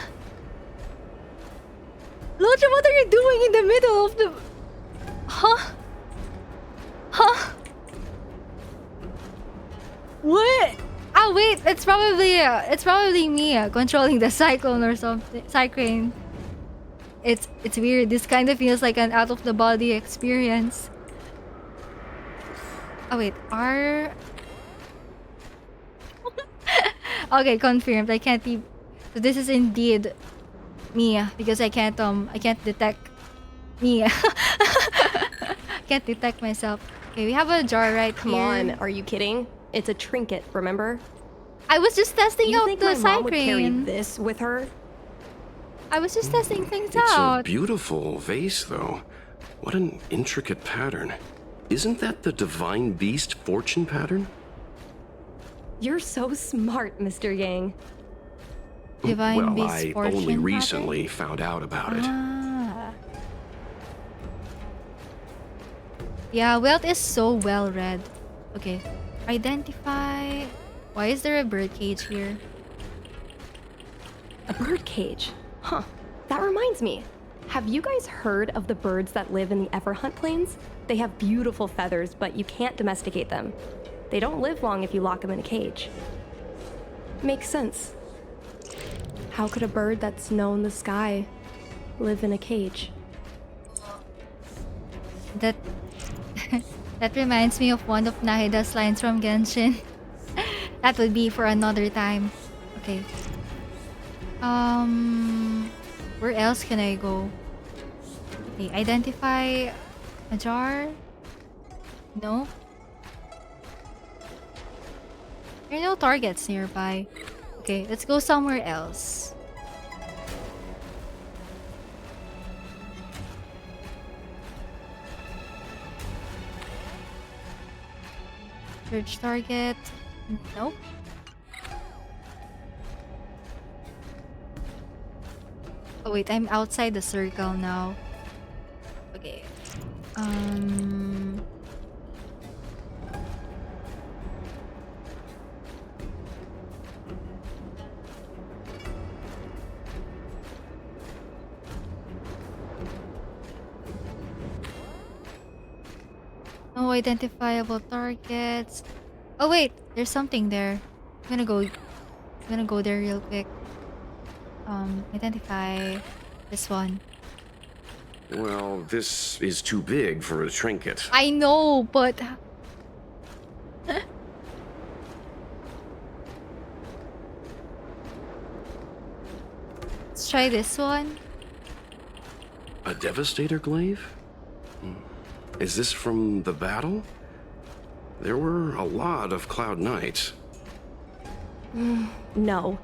Locha, what are you doing in the middle of the... Huh? Huh? What? Oh wait, it's probably me controlling the cyclone or something. Cyclone. It's weird. This kind of feels like an out of the body experience. Oh wait, R. Okay, confirmed. I can't be. So this is indeed me because I can't detect me. Can't detect myself. Okay, we have a jar right Come here. on, are you kidding? It's a trinket, remember? I was just testing You out think the my mom side would carry crane. this with her? I was just testing things It's a out. beautiful vase, though. What an intricate pattern. Isn't that the Divine Beast fortune pattern? You're so smart, Mr. Yang. Divine well, Beast I fortune only pattern? recently found out about it. Ah. Yeah, Welt is so well read. Okay. Identify. Why is there a bird cage here? A bird cage? Huh. That reminds me. Have you guys heard of the birds that live in the Everhunt Plains? They have beautiful feathers, but you can't domesticate them. They don't live long if you lock them in a cage. Makes sense. How could a bird that's known the sky live in a cage? That that reminds me of one of Nahida's lines from Genshin. That would be for another time. Okay. Where else can I go? Okay, identify a jar. No. There are no targets nearby. Okay, let's go somewhere else. Search target. Nope. Oh wait, I'm outside the circle now. Okay. No identifiable targets. Oh wait, there's something there. I'm gonna go there real quick. Identify this one. Well, this is too big for a trinket. I know, but let's try this one. A Devastator glaive? Is this from the battle? There were a lot of Cloud Knights. No.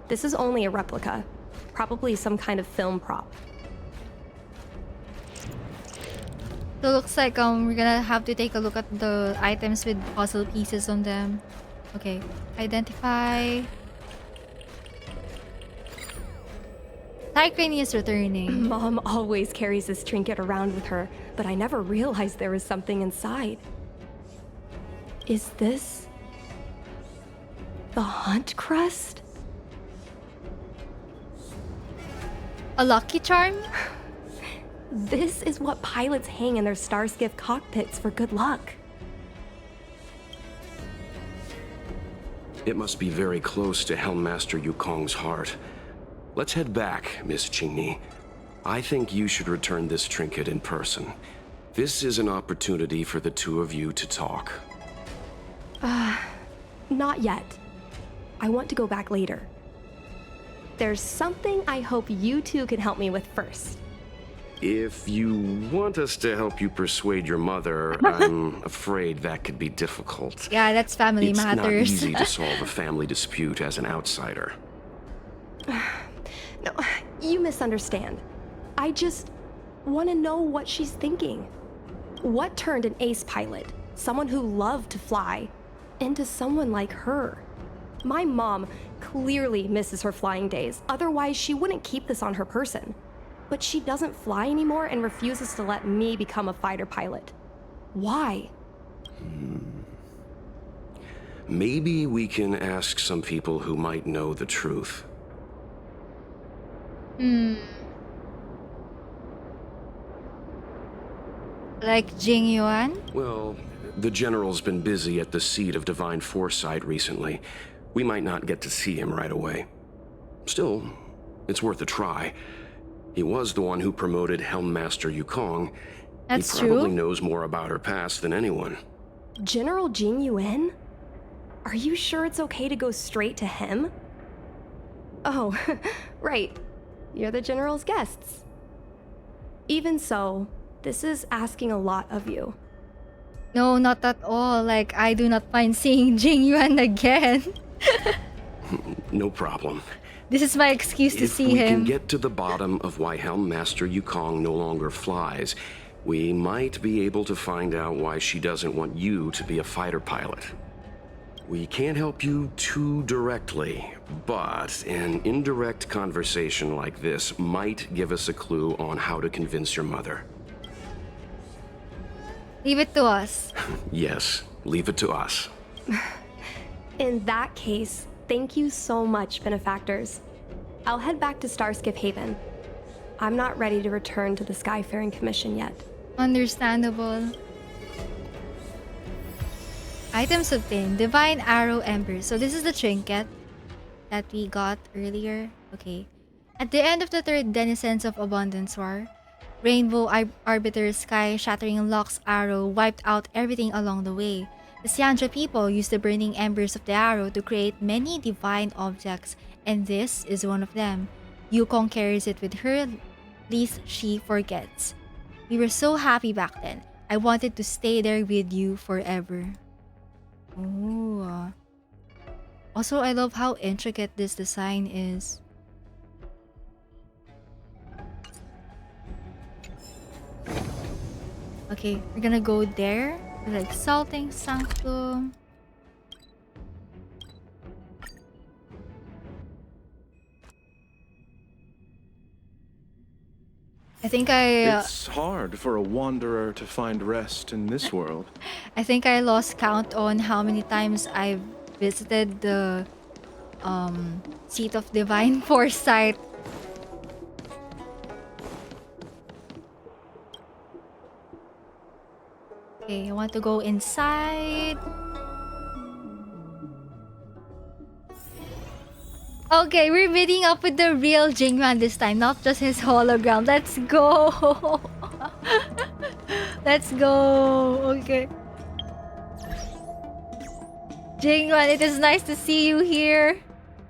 This is only a replica. Probably some kind of film prop. So looks like we're gonna have to take a look at the items with puzzle pieces on them. Okay, identify. Tycrane is returning. Mom always carries this trinket around with her, but I never realized there was something inside. Is this the Hunt Crest? A lucky charm? This is what pilots hang in their starskiff cockpits for good luck. It must be very close to Helmmaster Yukong's heart. Let's head back, Miss QINGNI. I think you should return this trinket in person. This is an opportunity for the two of you to talk. Not yet. I want to go back later. There's something I hope you two can help me with first. If you want us to help you persuade your mother, I'm afraid that could be difficult. Yeah, that's family It's matters. not easy to solve a family dispute as an outsider. No, you misunderstand. I just want to know what she's thinking. What turned an ace pilot, someone who loved to fly, into someone like her? My mom clearly misses her flying days, otherwise she wouldn't keep this on her person. But she doesn't fly anymore and refuses to let me become a fighter pilot. Why? Maybe we can ask some people who might know the truth. Like JING YUAN? Well, the General's been busy at the Seat of Divine Foresight recently. We might not get to see him right away. Still, it's worth a try. He was the one who promoted Helmmaster Yukong. That's He probably true. knows more about her past than anyone. General JING YUAN? Are you sure it's okay to go straight to him? Oh, right. You're the General's guests. Even so, this is asking a lot of you. No, not at all. Like, I do not mind seeing JING YUAN again. No problem. This is my excuse to If see we him. can get to the bottom of why Helmmaster Yukong no longer flies, we might be able to find out why she doesn't want you to be a fighter pilot. We can't help you too directly, but an indirect conversation like this might give us a clue on how to convince your mother. Leave it to us. Yes, leave it to us. In that case, thank you so much, benefactors. I'll head back to Starskiff Haven. I'm not ready to return to the Skyfaring Commission yet. Understandable. Items obtained. Divine Arrow Embers. So this is the trinket that we got earlier. Okay. At the end of the third Denizens of Abundance War, Rainbow Arbiter Sky Shattering Lock's arrow wiped out everything along the way. The Xianzha people used the burning embers of the arrow to create many divine objects, and this is one of them. Yukong carries it with her, lest she forgets. We were so happy back then. I wanted to stay there with you forever. Ooh. Also, I love how intricate this design is. Okay, we're gonna go there. The Exalting Sanctum. I think It's hard for a wanderer to find rest in this world. I think I lost count on how many times I've visited the Seat of Divine Foresight. Okay, I want to go inside. Okay, we're meeting up with the real Jing Yuan this time, not just his hologram. Let's go! Let's go! Okay. Jing Yuan, it is nice to see you here.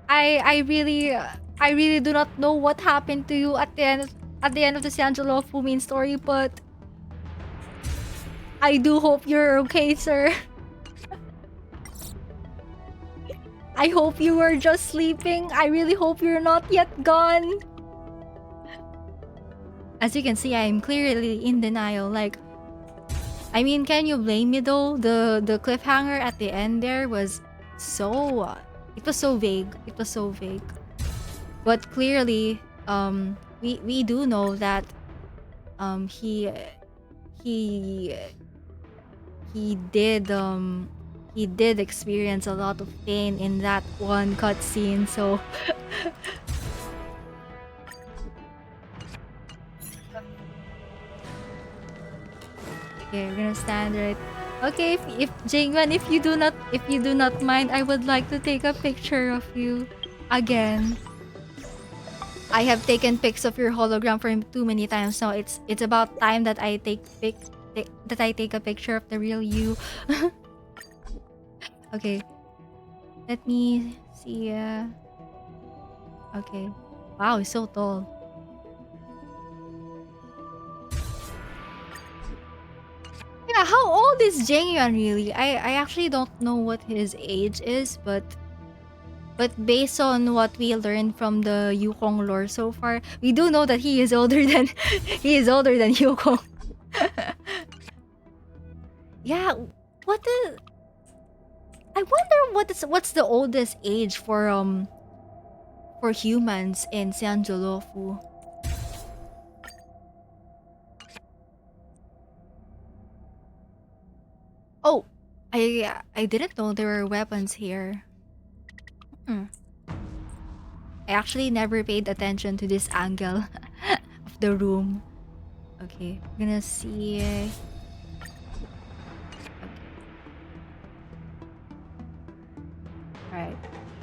I really do not know what happened to you at the end of the Xianzha Fu Min story, but I do hope you're okay, sir. I hope you were just sleeping. I really hope you're not yet gone. As you can see, I am clearly in denial. Like, I mean, can you blame me though? The cliffhanger at the end there was so... it was so vague. It was so vague. But clearly, we do know that he did experience a lot of pain in that one cutscene, so Okay, we're gonna stand right. Okay, if Jing Yuan, if you do not mind, I would like to take a picture of you again. I have taken pics of your hologram for too many times now. It's about time that I take a picture of the real you. Okay. Let me see. Okay. Wow, he's so tall. Yeah, how old is Jing Yuan really? I actually don't know what his age is, but based on what we learned from the Yukong lore so far, we do know that he is older than Yukong. Yeah, I wonder what's the oldest age for humans in Sanjolofu. Oh, I didn't know there were weapons here. I actually never paid attention to this angle of the room. Okay, I'm gonna see. Okay. Alright,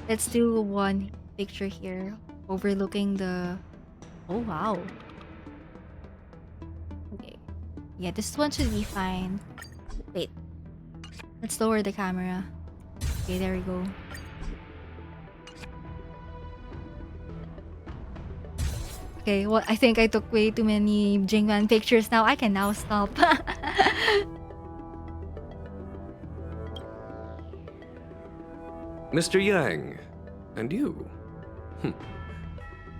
let's do one picture here overlooking the. Oh wow. Okay, yeah, this one should be fine. Wait, let's lower the camera. Okay, there we go. Okay, well, I think I took way too many Jing Yuan pictures now. I can now stop. Mr. Yang, and you?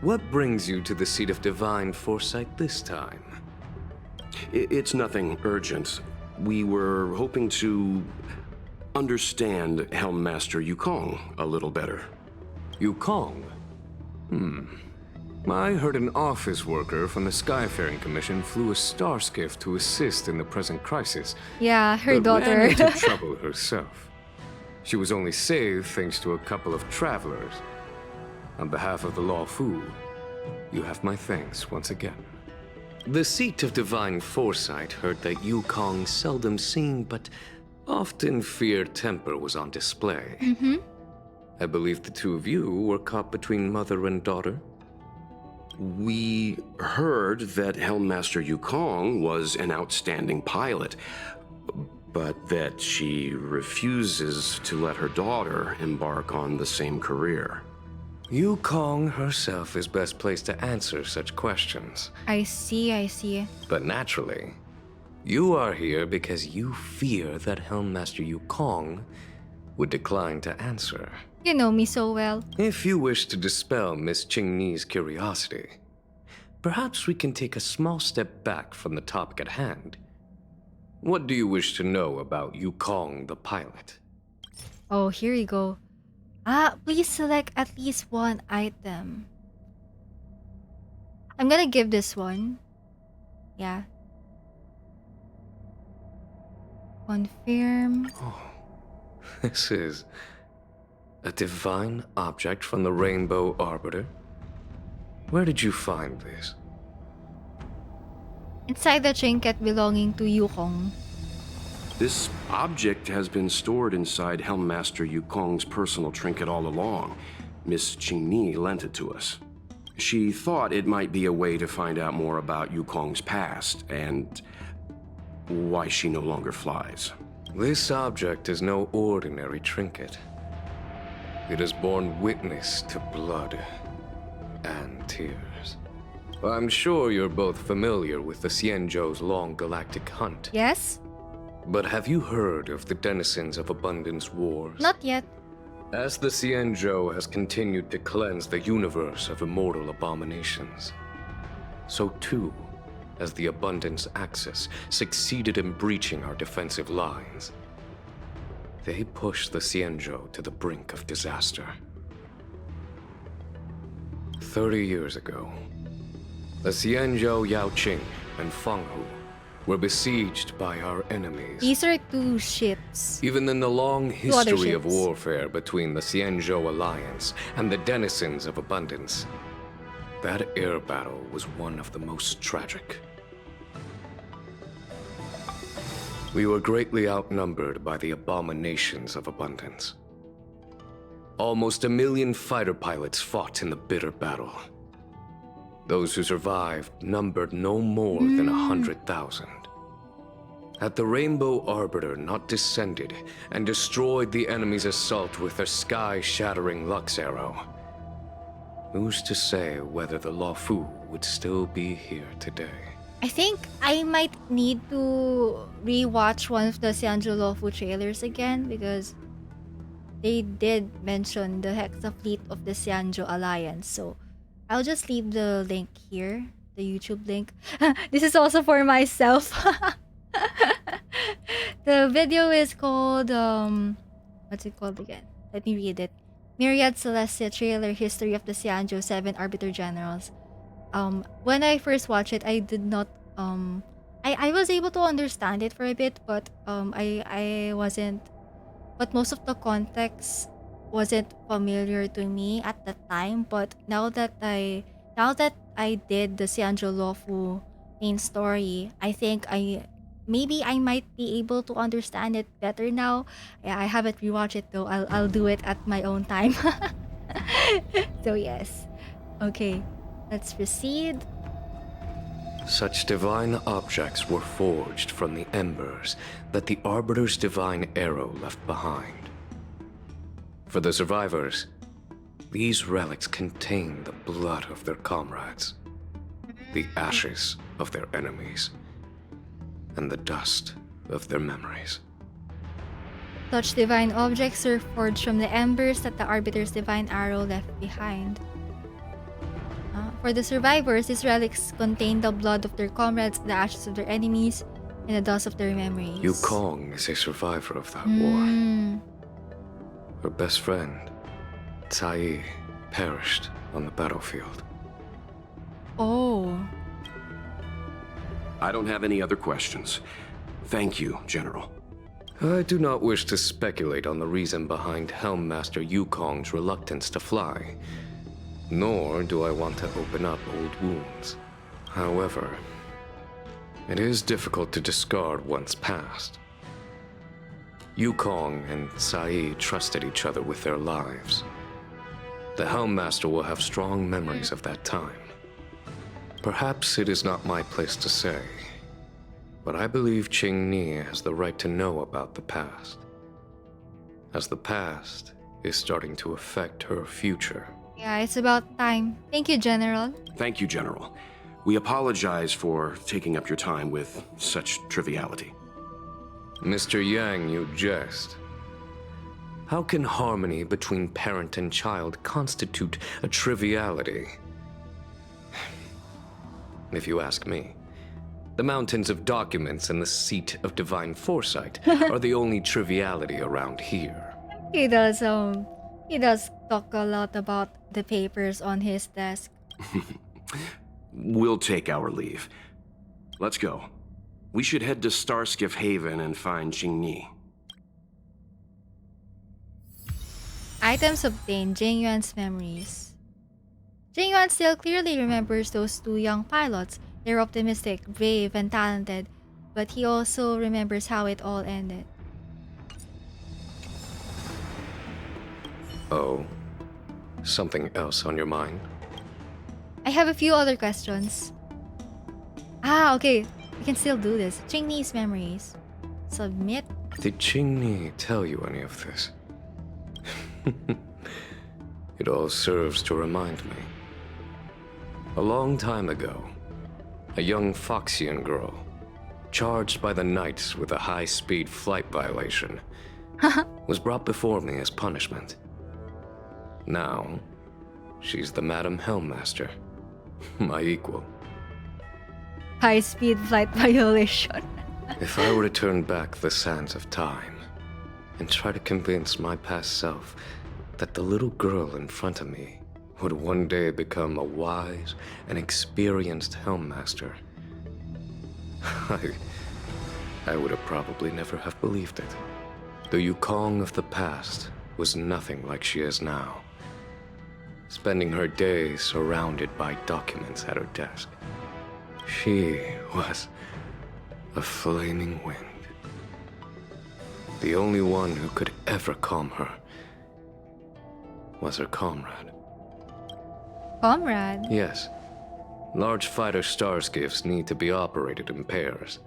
What brings you to the Seat of Divine Foresight this time? It's nothing urgent. We were hoping to understand Helmmaster Yukong a little better. Yukong? I heard an office worker from the Skyfaring Commission flew a star skiff to assist in the present crisis. Yeah, her but daughter. ran into trouble herself. She was only saved thanks to a couple of travelers. On behalf of the Law Fu, you have my thanks once again. The Seat of Divine Foresight heard that Yukong's seldom seen but often feared temper was on display. I believe the two of you were caught between mother and daughter. We heard that Helmmaster Yukong was an outstanding pilot, but that she refuses to let her daughter embark on the same career. Yukong herself is best placed to answer such questions. I see. But naturally, you are here because you fear that Helmmaster Yukong would decline to answer. You know me so well. If you wish to dispel Miss QINGNI'S curiosity, perhaps we can take a small step back from the topic at hand. What do you wish to know about Yukong the pilot? Oh, here you go. Please select at least one item. I'm gonna give this one. Yeah. Confirm. Oh, this is a divine object from the Rainbow Arbiter? Where did you find this? Inside the trinket belonging to Yukong. This object has been stored inside Helmmaster Yukong's personal trinket all along. Miss QINGNI lent it to us. She thought it might be a way to find out more about Yukong's past and why she no longer flies. This object is no ordinary trinket. It has borne witness to blood and tears. I'm sure you're both familiar with the Xianzhou's long galactic hunt. Yes? But have you heard of the Denizens of Abundance Wars? Not yet. As the Xianzhou has continued to cleanse the universe of immortal abominations, so too has the Abundance Axis succeeded in breaching our defensive lines. They pushed the Xianzhou to the brink of disaster. 30 years ago, the Xianzhou Yaoqing and Fenghu were besieged by our enemies. These are two ships. Even in the long Two other history of ships. warfare between the Xianzhou Alliance and the Denizens of Abundance, that air battle was one of the most tragic. We were greatly outnumbered by the Abominations of Abundance. Almost 1 million fighter pilots fought in the bitter battle. Those who survived numbered no more than 100,000. Had the Rainbow Arbiter not descended and destroyed the enemy's assault with their sky-shattering Lux Arrow, who's to say whether the Luofu would still be here today? I think I might need to rewatch one of the Xianzhou Luofu trailers again because they did mention the Hexa fleet of the Xianzhou Alliance. So I'll just leave the link here, the YouTube link. This is also for myself. The video is called, what's it called again? Let me read it. Myriad Celestia Trailer History of the Xianzhou 7 Arbiter Generals. When I first watched it, I did not, I was able to understand it for a bit, but I wasn't, but most of the context wasn't familiar to me at the time. But now that I did the Xianzhou Luofu main story, I think maybe I might be able to understand it better now. Yeah, I haven't rewatched it though. I'll do it at my own time. So yes. Okay, let's proceed. Such divine objects were forged from the embers that the Arbiter's divine arrow left behind. For the survivors, these relics contain the blood of their comrades, the ashes of their enemies, and the dust of their memories. Such divine objects were forged from the embers that the Arbiter's divine arrow left behind. For the survivors, these relics contain the blood of their comrades, the ashes of their enemies, and the dust of their memories. Yukong is a survivor of that war. Her best friend, CAIYI, perished on the battlefield. Oh. I don't have any other questions. Thank you, General. I do not wish to speculate on the reason behind Helmmaster Yukong's reluctance to fly, nor do I want to open up old wounds. However, it is difficult to discard one's past. Yukong and CAIYI trusted each other with their lives. The Helmmaster will have strong memories of that time. Perhaps it is not my place to say, but I believe QINGNI has the right to know about the past, as the past is starting to affect her future. Yeah, it's about time. Thank you, General. Thank you, General. We apologize for taking up your time with such triviality. Mr. Yang, you jest. How can harmony between parent and child constitute a triviality? If you ask me, the mountains of documents and the Seat of Divine Foresight are the only triviality around here. He does talk a lot about the papers on his desk. We'll take our leave. Let's go. We should head to Starskiff Haven and find QINGNI. Items obtained. Jing Yuan's memories. Jing Yuan still clearly remembers those two young pilots. They're optimistic, brave, and talented, but he also remembers how it all ended. Oh, something else on your mind? I have a few other questions. Ah, okay. We can still do this. QINGNI'S memories. Submit. Did QINGNI tell you any of this? It all serves to remind me. A long time ago, a young Foxian girl, charged by the Knights with a high-speed flight violation, was brought before me as punishment. Now, she's the Madam Helmmaster, my equal. High-speed flight violation. If I were to turn back the sands of time and try to convince my past self that the little girl in front of me would one day become a wise and experienced Helmmaster, I would have probably never have believed it. The Yukong of the past was nothing like she is now, spending her days surrounded by documents at her desk. She was a flaming wind, The only one who could ever calm her was her comrade. Comrade? Yes. Large fighter starskiffs need to be operated in pairs.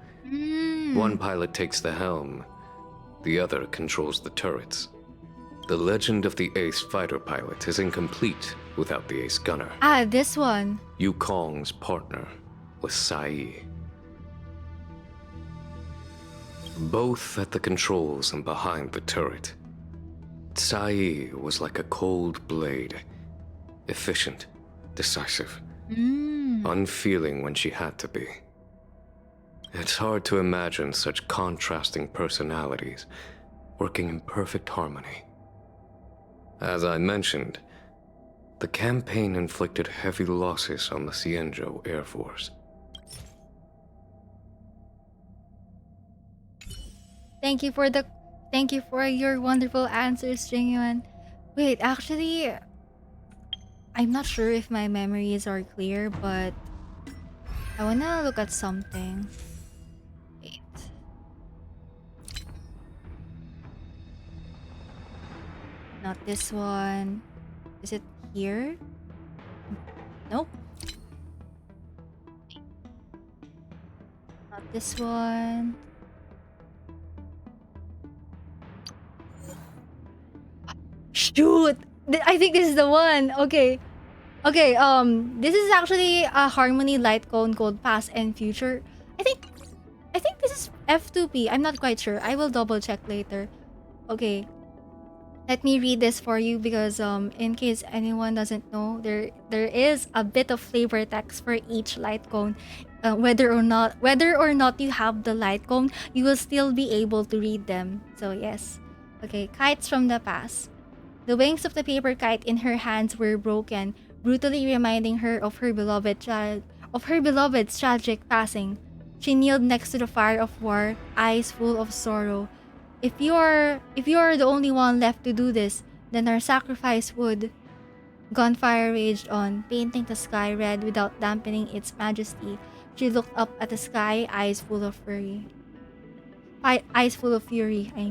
One pilot takes the helm, the other controls the turrets. The legend of the ace fighter pilot is incomplete without the ace gunner. Ah, this one. Yukong's partner was CAIYI. Both at the controls and behind the turret. CAIYI was like a cold blade. Efficient, decisive, unfeeling when she had to be. It's hard to imagine such contrasting personalities working in perfect harmony. As I mentioned, the campaign inflicted heavy losses on the Xianzhou Air Force. Thank you for your wonderful answers, Jing Yuan. Wait, actually, I'm not sure if my memories are clear, but I wanna look at something. Wait. Not this one. Is it here? Nope. Not this one. Shoot! I think this is the one. Okay. Okay, this is actually a Harmony LIGHTCONE called Past and Future. I think this is F2P. I'm not quite sure. I will double check later. Okay. Let me read this for you because in case anyone doesn't know, there is a bit of flavor text for each LIGHTCONE. Whether or not you have the LIGHTCONE, you will still be able to read them. So yes. Okay, kites from the past. The wings of the paper kite in her hands were broken, brutally reminding her of her beloved's tragic passing. She kneeled next to the fire of war, eyes full of sorrow. If you are the only one left to do this, then our sacrifice would. Gunfire raged on, painting the sky red without dampening its majesty. She looked up at the sky, eyes full of fury. I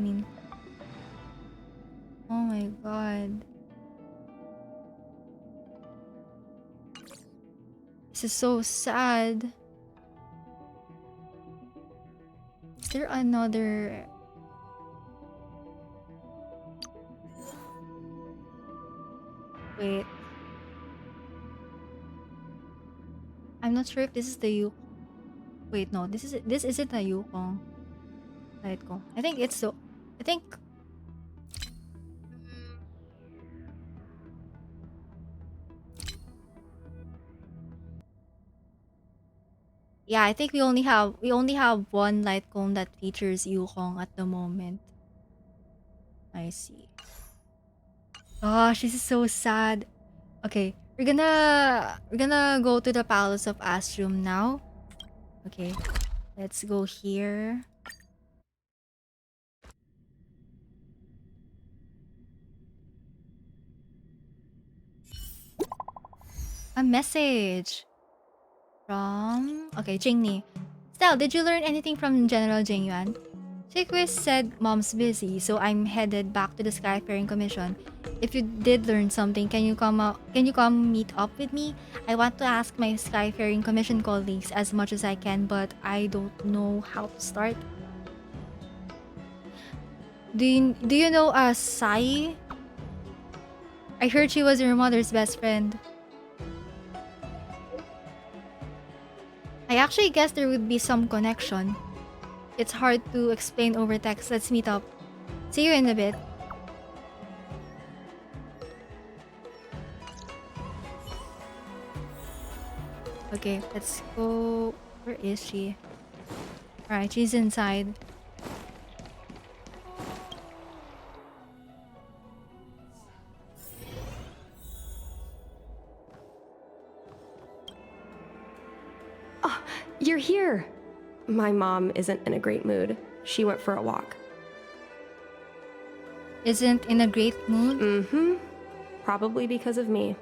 mean. Oh my god. This is so sad. Is there another... Wait. I'm not sure if this is the Yukong. Wait, no. This isn't a Yukong. LIGHTCONE. I think it's so... I think... Yeah, I think we only have one LIGHTCONE that features Yukong at the moment. I see. Gosh, this is so sad. Okay, we're gonna go to the Palace of Astrum now. Okay, let's go here. A message from QINGNI. Stell, did you learn anything from General Jing Yuan? Chiquis said mom's busy, so I'm headed back to the Skyfaring Commission. If you did learn something, can you come meet up with me? I want to ask my Skyfaring Commission colleagues as much as I can, but I don't know how to start. Do you know Sai? I heard she was your mother's best friend. I actually guess there would be some connection. It's hard to explain over text. Let's meet up. See you in a bit. Okay, let's go. Where is she? Alright, she's inside. Oh, you're here. My mom isn't in a great mood. She went for a walk. Isn't in a great mood? Mm-hmm. Probably because of me.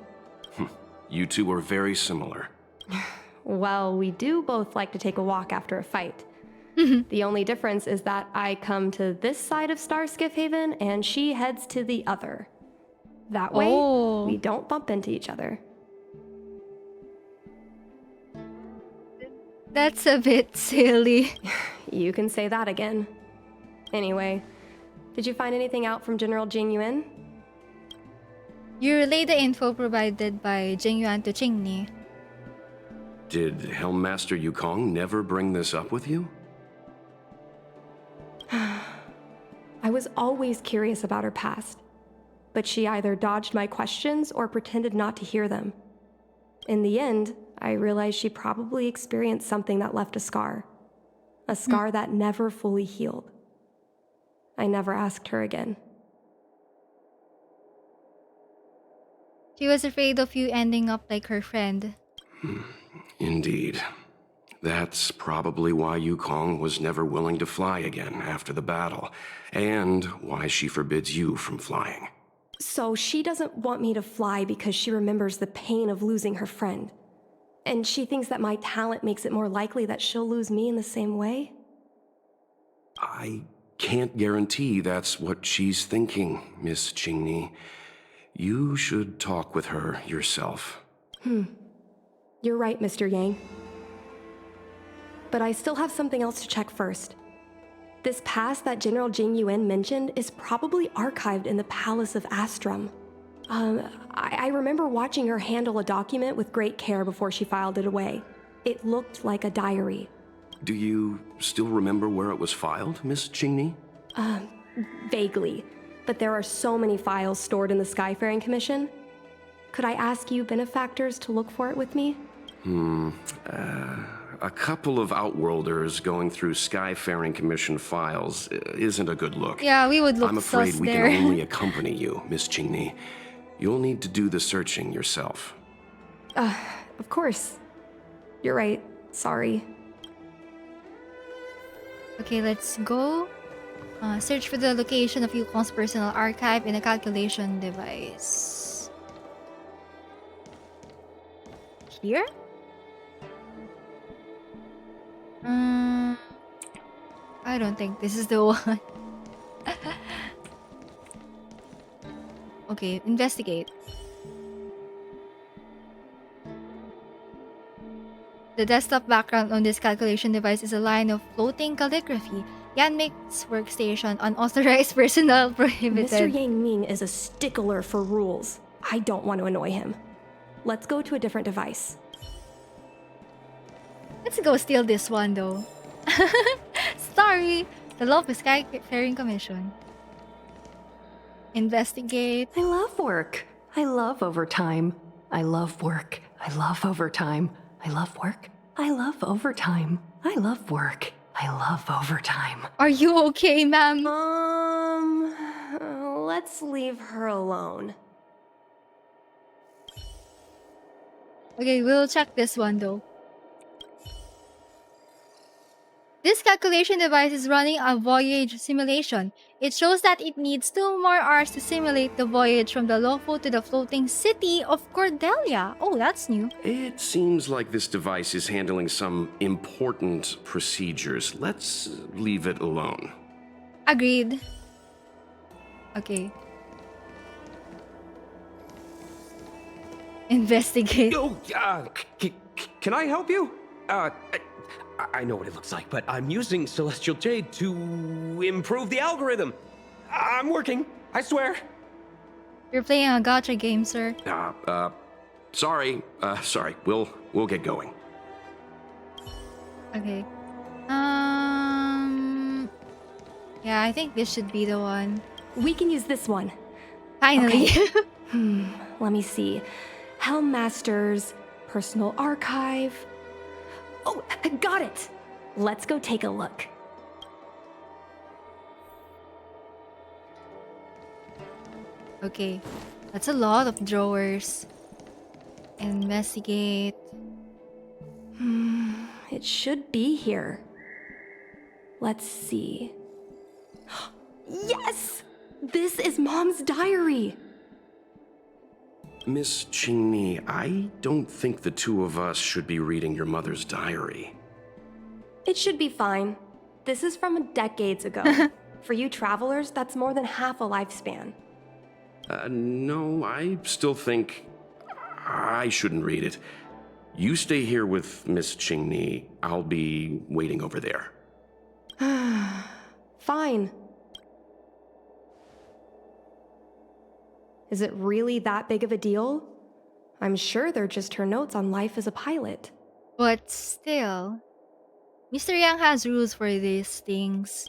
You two are very similar. Well, we do both like to take a walk after a fight. The only difference is that I come to this side of Starskiff Haven and she heads to the other. That way, Oh. we don't bump into each other. That's a bit silly. You can say that again. Anyway, did you find anything out from General Jing Yuan? You relay the info provided by Jing Yuan to QINGNI. Did Helmmaster Yukong never bring this up with you? I was always curious about her past, but she either dodged my questions or pretended not to hear them. In the end, I realized she probably experienced something that left a scar that never fully healed. I never asked her again. She was afraid of you ending up like her friend. Indeed. That's probably why Yukong was never willing to fly again after the battle, and why she forbids you from flying. So she doesn't want me to fly because she remembers the pain of losing her friend. And she thinks that my talent makes it more likely that she'll lose me in the same way? I can't guarantee that's what she's thinking, Miss QINGNI. You should talk with her yourself. You're right, Mr. Yang. But I still have something else to check first. This past that General Jing Yuan mentioned is probably archived in the Palace of Astrum. I remember watching her handle a document with great care before she filed it away. It looked like a diary. Do you still remember where it was filed, Miss QINGNI? Vaguely, but there are so many files stored in the Skyfaring Commission. Could I ask you benefactors to look for it with me? A couple of Outworlders going through Skyfaring Commission files isn't a good look. Yeah, we would look I'm afraid sus we there. can only accompany you, Miss QINGNI. You'll need to do the searching yourself. Of course. You're right. Sorry. Okay, let's go. Search for the location of Yukong's personal archive in a calculation device. Here? I don't think this is the one. Okay, investigate. The desktop background on this calculation device is a line of floating calligraphy. YANMING's workstation, unauthorized personnel prohibited. Mr. YANMING is a stickler for rules. I don't want to annoy him. Let's go to a different device. Let's go steal this one though. Sorry. The Love of Skyfaring Commission. Investigate. I love work. I love overtime. I love work. I love overtime. I love work. I love overtime. I love work. I love overtime. Are you okay, ma'am? Let's leave her alone. Okay, we'll check this one though. This calculation device is running a voyage simulation. It shows that it needs 2 more hours to simulate the voyage from the Lofo to the floating city of Cordelia. Oh, that's new. It seems like this device is handling some important procedures. Let's leave it alone. Agreed. Okay. Investigate. Oh, can I help you? I know what it looks like, but I'm using Celestial Jade to improve the algorithm. I'm working, I swear. You're playing a gacha game, sir. Sorry. We'll get going. Okay. Yeah, I think this should be the one. We can use this one. Finally. Okay. Let me see. Helmmaster's personal archive. Oh, I got it! Let's go take a look. Okay. That's a lot of drawers. Investigate. It should be here. Let's see. Yes! This is Mom's diary! Miss QINGNI, I don't think the two of us should be reading your mother's diary. It should be fine. This is from decades ago. For you travelers, that's more than half a lifespan. No, I still think I shouldn't read it. You stay here with Miss QINGNI. I'll be waiting over there. Fine. Is it really that big of a deal? I'm sure they're just her notes on life as a pilot. But still, Mr. Yang has rules for these things.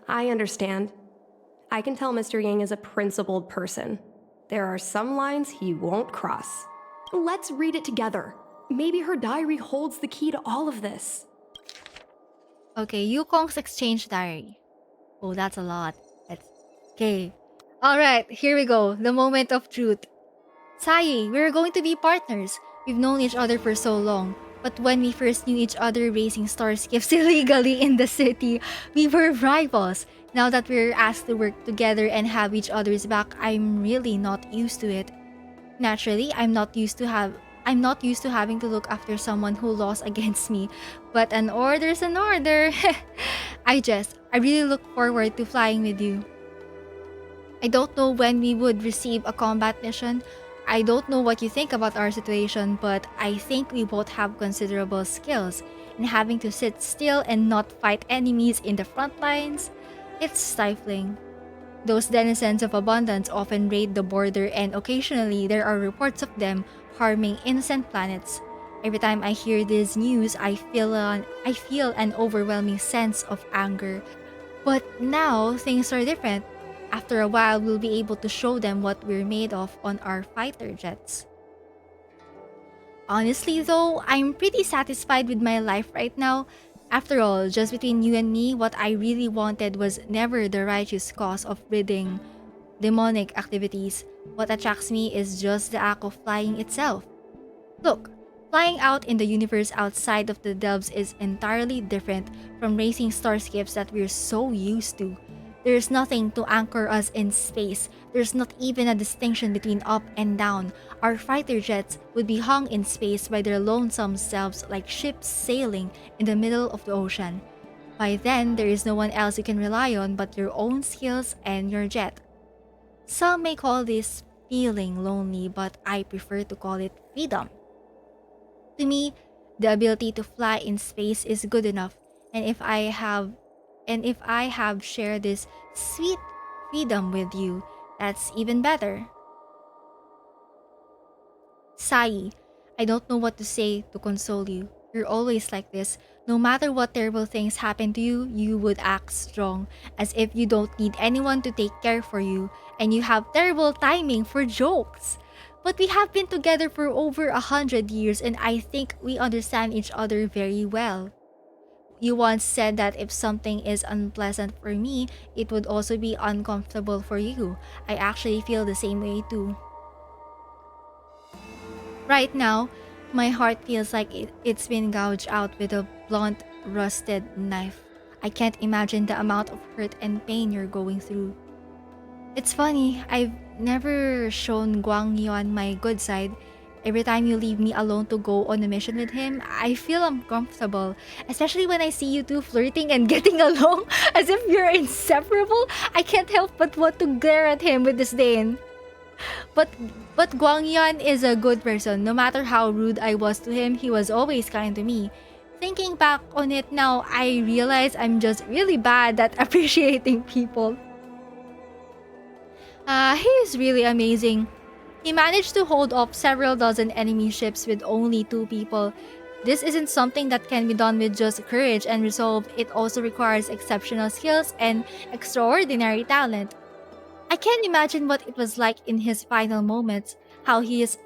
I understand. I can tell Mr. Yang is a principled person. There are some lines he won't cross. Let's read it together. Maybe her diary holds the key to all of this. Okay, Yukong's Exchange Diary. Oh, that's a lot. Okay. Alright, here we go. The moment of truth. CAIYI, we're going to be partners. We've known each other for so long. But when we first knew each other racing star skiffs illegally in the city, we were rivals. Now that we're asked to work together and have each other's back, I'm really not used to it. Naturally, I'm not used to having to look after someone who lost against me. But an order's an order. I really look forward to flying with you. I don't know when we would receive a combat mission. I don't know what you think about our situation, but I think we both have considerable skills. And having to sit still and not fight enemies in the front lines, it's stifling. Those denizens of abundance often raid the border, and occasionally there are reports of them harming innocent planets. Every time I hear this news, I feel an overwhelming sense of anger. But now things are different. After a while, we'll be able to show them what we're made of on our fighter jets. Honestly though, I'm pretty satisfied with my life right now. After all, just between you and me, what I really wanted was never the righteous cause of ridding demonic activities. What attracts me is just the act of flying itself. Look, flying out in the universe outside of the delves is entirely different from racing starships that we're so used to. There's nothing to anchor us in space. There's not even a distinction between up and down. Our fighter jets would be hung in space by their lonesome selves like ships sailing in the middle of the ocean. By then, there is no one else you can rely on but your own skills and your jet. Some may call this feeling lonely, but I prefer to call it freedom. To me, the ability to fly in space is good enough, and if I have shared this sweet freedom with you, that's even better. CAIYI, I don't know what to say to console you. You're always like this. No matter what terrible things happen to you, you would act strong, as if you don't need anyone to take care for you, and you have terrible timing for jokes. But we have been together for over 100 years, and I think we understand each other very well. You once said that if something is unpleasant for me, it would also be uncomfortable for you. I actually feel the same way too. Right now, my heart feels like it's been gouged out with a blunt, rusted knife. I can't imagine the amount of hurt and pain you're going through. It's funny, I've never shown Guang Yuan my good side. Every time you leave me alone to go on a mission with him, I feel uncomfortable. Especially when I see you two flirting and getting along as if you're inseparable. I can't help but want to glare at him with disdain. But Guang Yuan is a good person. No matter how rude I was to him, he was always kind to me. Thinking back on it now, I realize I'm just really bad at appreciating people. He is really amazing. He managed to hold off several dozen enemy ships with only 2 people. This isn't something that can be done with just courage and resolve. It also requires exceptional skills and extraordinary talent. I can't imagine what it was like in his final moments. How his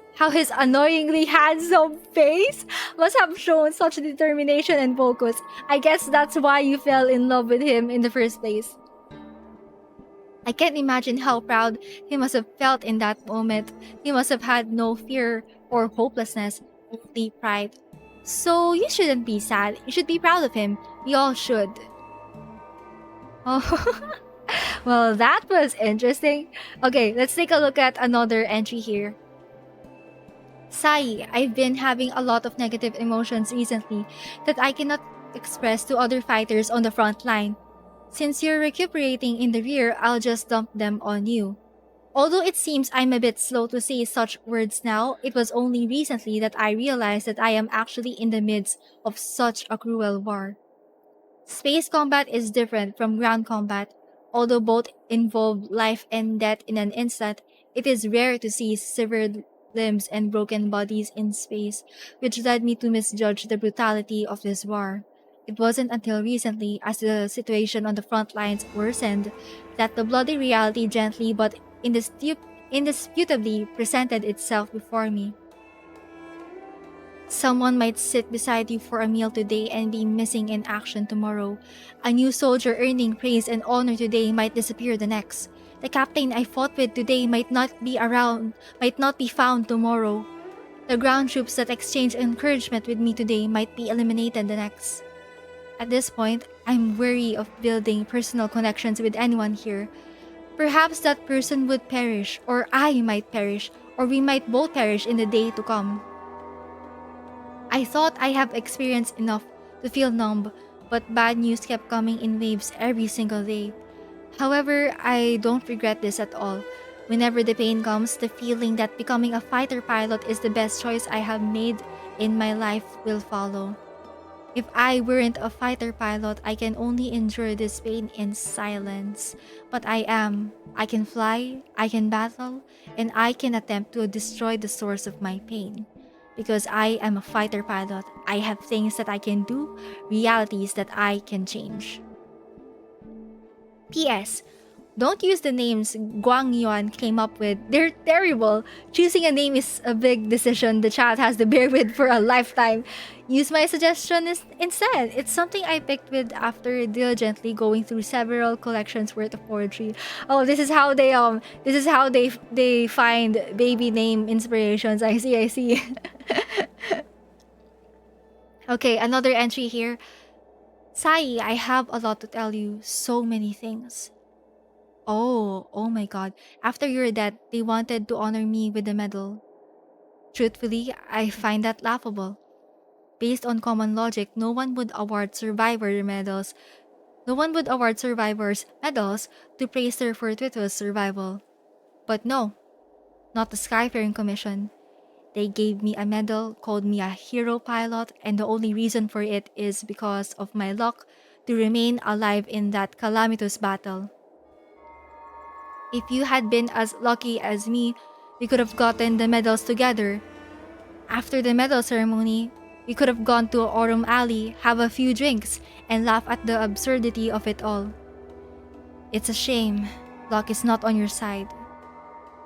annoyingly handsome face must have shown such determination and focus. I guess that's why you fell in love with him in the first place. I can't imagine how proud he must have felt in that moment. He must have had no fear or hopelessness, only pride. So you shouldn't be sad. You should be proud of him. We all should. Oh, well, that was interesting. Okay, let's take a look at another entry here. CAIYI, I've been having a lot of negative emotions recently that I cannot expressed to other fighters on the front line. Since you're recuperating in the rear, I'll just dump them on you. Although it seems I'm a bit slow to say such words now, it was only recently that I realized that I am actually in the midst of such a cruel war. Space combat is different from ground combat. Although both involve life and death in an instant, it is rare to see severed limbs and broken bodies in space, which led me to misjudge the brutality of this war. It wasn't until recently, as the situation on the front lines worsened, that the bloody reality gently but indisputably presented itself before me. Someone might sit beside you for a meal today and be missing in action tomorrow. A new soldier earning praise and honor today might disappear the next. The captain I fought with today might not be found tomorrow. The ground troops that exchanged encouragement with me today might be eliminated the next. At this point, I'm wary of building personal connections with anyone here. Perhaps that person would perish, or I might perish, or we might both perish in the day to come. I thought I have experienced enough to feel numb, but bad news kept coming in waves every single day. However, I don't regret this at all. Whenever the pain comes, the feeling that becoming a fighter pilot is the best choice I have made in my life will follow. If I weren't a fighter pilot, I can only endure this pain in silence. But I am. I can fly, I can battle, and I can attempt to destroy the source of my pain. Because I am a fighter pilot, I have things that I can do, realities that I can change. P.S. Don't use the names Guang Yuan came up with. They're terrible. Choosing a name is a big decision the child has to bear with for a lifetime. Use my suggestion instead. It's something I picked with after diligently going through several collections worth of poetry. Oh, this is how they find baby name inspirations. I see. Okay, another entry here. Sai, I have a lot to tell you. So many things. Oh my god. After your death, they wanted to honor me with a medal. Truthfully, I find that laughable. Based on common logic, no one would award survivors medals to praise their fortuitous survival. But no, not the Skyfaring Commission. They gave me a medal, called me a hero pilot, and the only reason for it is because of my luck to remain alive in that calamitous battle. If you had been as lucky as me, we could have gotten the medals together. After the medal ceremony, we could have gone to Aurum Alley, have a few drinks, and laugh at the absurdity of it all. It's a shame. Luck is not on your side.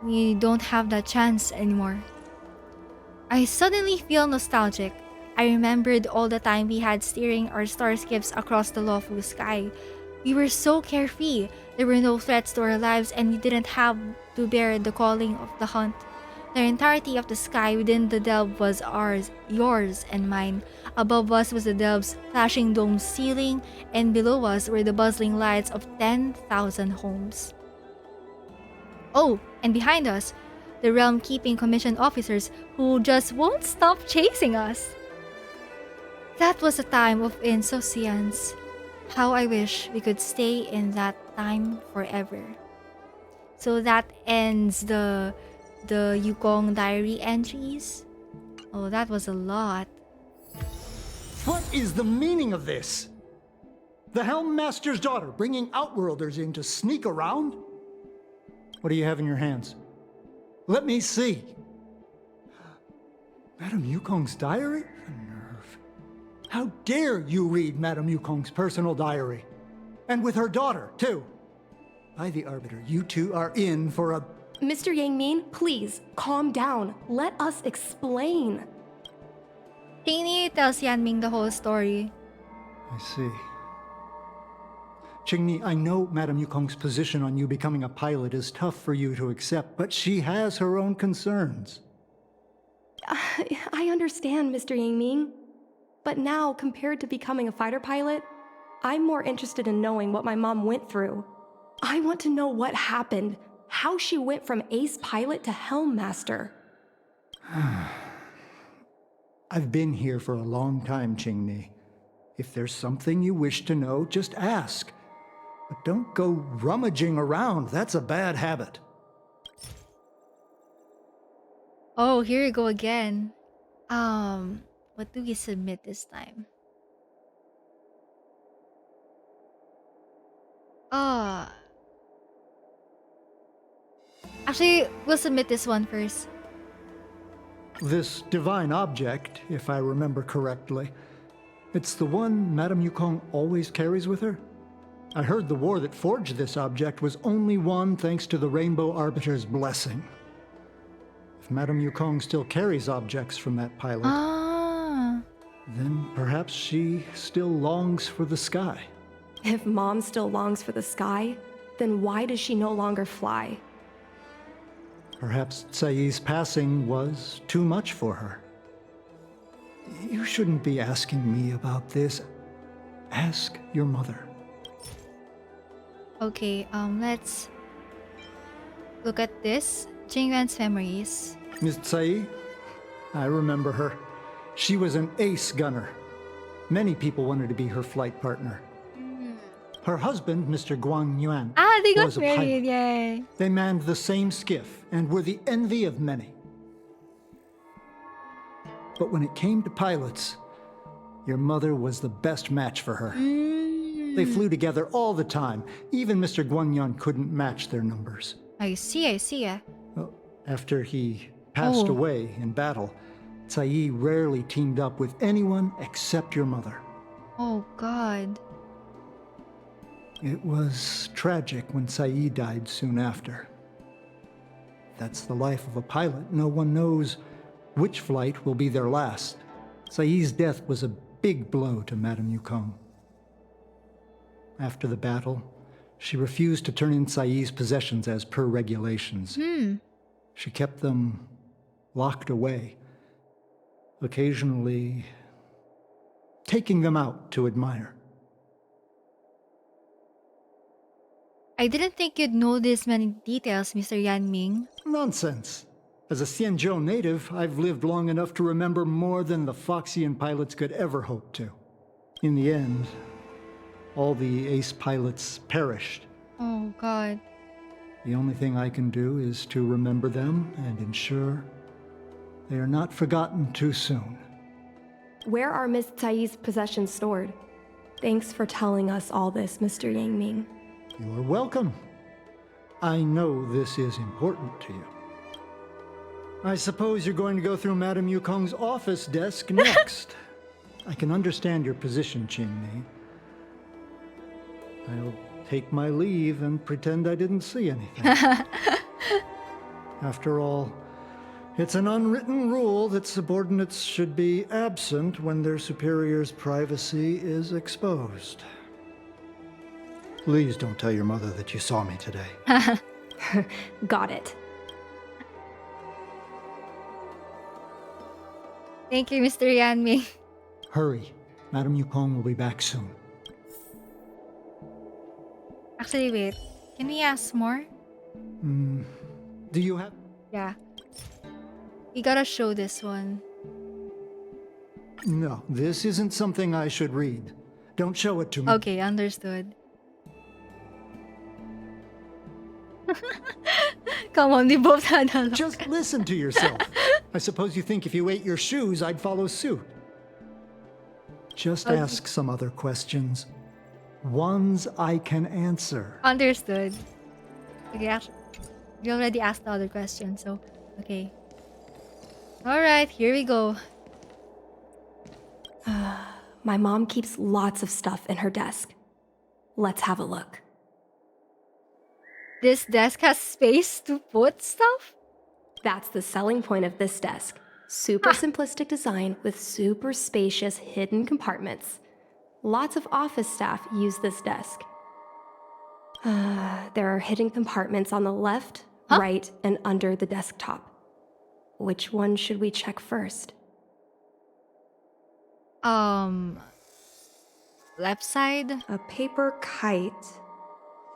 We don't have that chance anymore. I suddenly feel nostalgic. I remembered all the time we had steering our starships across the lawful sky. We were so carefree. There were no threats to our lives, and we didn't have to bear the calling of the hunt. The entirety of the sky within the delve was ours, yours, and mine. Above us was the delve's flashing dome ceiling, and below us were the bustling lights of 10,000 homes. Oh, and behind us, the realm-keeping commission officers who just won't stop chasing us. That was a time of insouciance. How I wish we could stay in that time forever. So that ends the Yukong diary entries. Oh, that was a lot. What is the meaning of this? The Helm Master's daughter bringing Outworlders in to sneak around? What do you have in your hands? Let me see. Madame Yukong's diary? The nerve. How dare you read Madame Yukong's personal diary? And with her daughter, too. By the Arbiter, you two are in for a... Mr. Yangmin, please, calm down. Let us explain. QINGNI tells Yanming the whole story. I see. QINGNI, I know Madame Yukong's position on you becoming a pilot is tough for you to accept, but she has her own concerns. I understand, Mr. Yangming. But now, compared to becoming a fighter pilot, I'm more interested in knowing what my mom went through. I want to know what happened, how she went from ace pilot to Helm Master. I've been here for a long time, QINGNI. If there's something you wish to know, just ask. But don't go rummaging around. That's a bad habit. Oh, here you go again. What do we submit this time? Actually, we'll submit this one first. This divine object, if I remember correctly, it's the one Madame Yukong always carries with her? I heard the war that forged this object was only won thanks to the Rainbow Arbiter's blessing. If Madame Yukong still carries objects from that pilot, then perhaps she still longs for the sky. If Mom still longs for the sky, then why does she no longer fly? Perhaps CAIYI's passing was too much for her. You shouldn't be asking me about this. Ask your mother. Okay, let's look at this. JING YUAN's memories. Miss CAIYI? I remember her. She was an ace gunner. Many people wanted to be her flight partner. Her husband, Mr. JING YUAN, They got was a married, pilot. yay. They manned the same skiff and were the envy of many. But when it came to pilots, your mother was the best match for her. They flew together all the time. Even Mr. JING YUAN couldn't match their numbers. I see. Well, after he passed away in battle, CAIYI rarely teamed up with anyone except your mother. Oh, God. It was tragic when CAIYI died soon after. That's the life of a pilot. No one knows which flight will be their last. CAIYI's death was a big blow to Madame Yukong. After the battle, she refused to turn in CAIYI's possessions as per regulations. She kept them locked away, occasionally taking them out to admire. I didn't think you'd know this many details, Mr. Yanming. Nonsense. As a Xianzhou native, I've lived long enough to remember more than the Foxian pilots could ever hope to. In the end, all the ace pilots perished. Oh, God. The only thing I can do is to remember them and ensure they are not forgotten too soon. Where are Miss CAIYI's possessions stored? Thanks for telling us all this, Mr. Yangming. You are welcome. I know this is important to you. I suppose you're going to go through Madame Yukong's office desk next. I can understand your position, QINGNI. I'll take my leave and pretend I didn't see anything. After all, it's an unwritten rule that subordinates should be absent when their superior's privacy is exposed. Please don't tell your mother that you saw me today. Got it. Thank you, Mr. Yanming. Hurry. Madame Yukong will be back soon. Actually, wait. Can we ask more? Do you have... Yeah. We gotta show this one. No, this isn't something I should read. Don't show it to me. Okay, understood. Come on, we both had a look. Just listen to yourself. I suppose you think if you ate your shoes, I'd follow suit. Just ask some other questions. Ones I can answer. Understood. Okay, actually, we already asked the other question, so okay. Alright, here we go. My mom keeps lots of stuff in her desk. Let's have a look. This desk has space to put stuff? That's the selling point of this desk. Super simplistic design with super spacious hidden compartments. Lots of office staff use this desk. There are hidden compartments on the left, right, and under the desktop. Which one should we check first? Left side? A paper kite,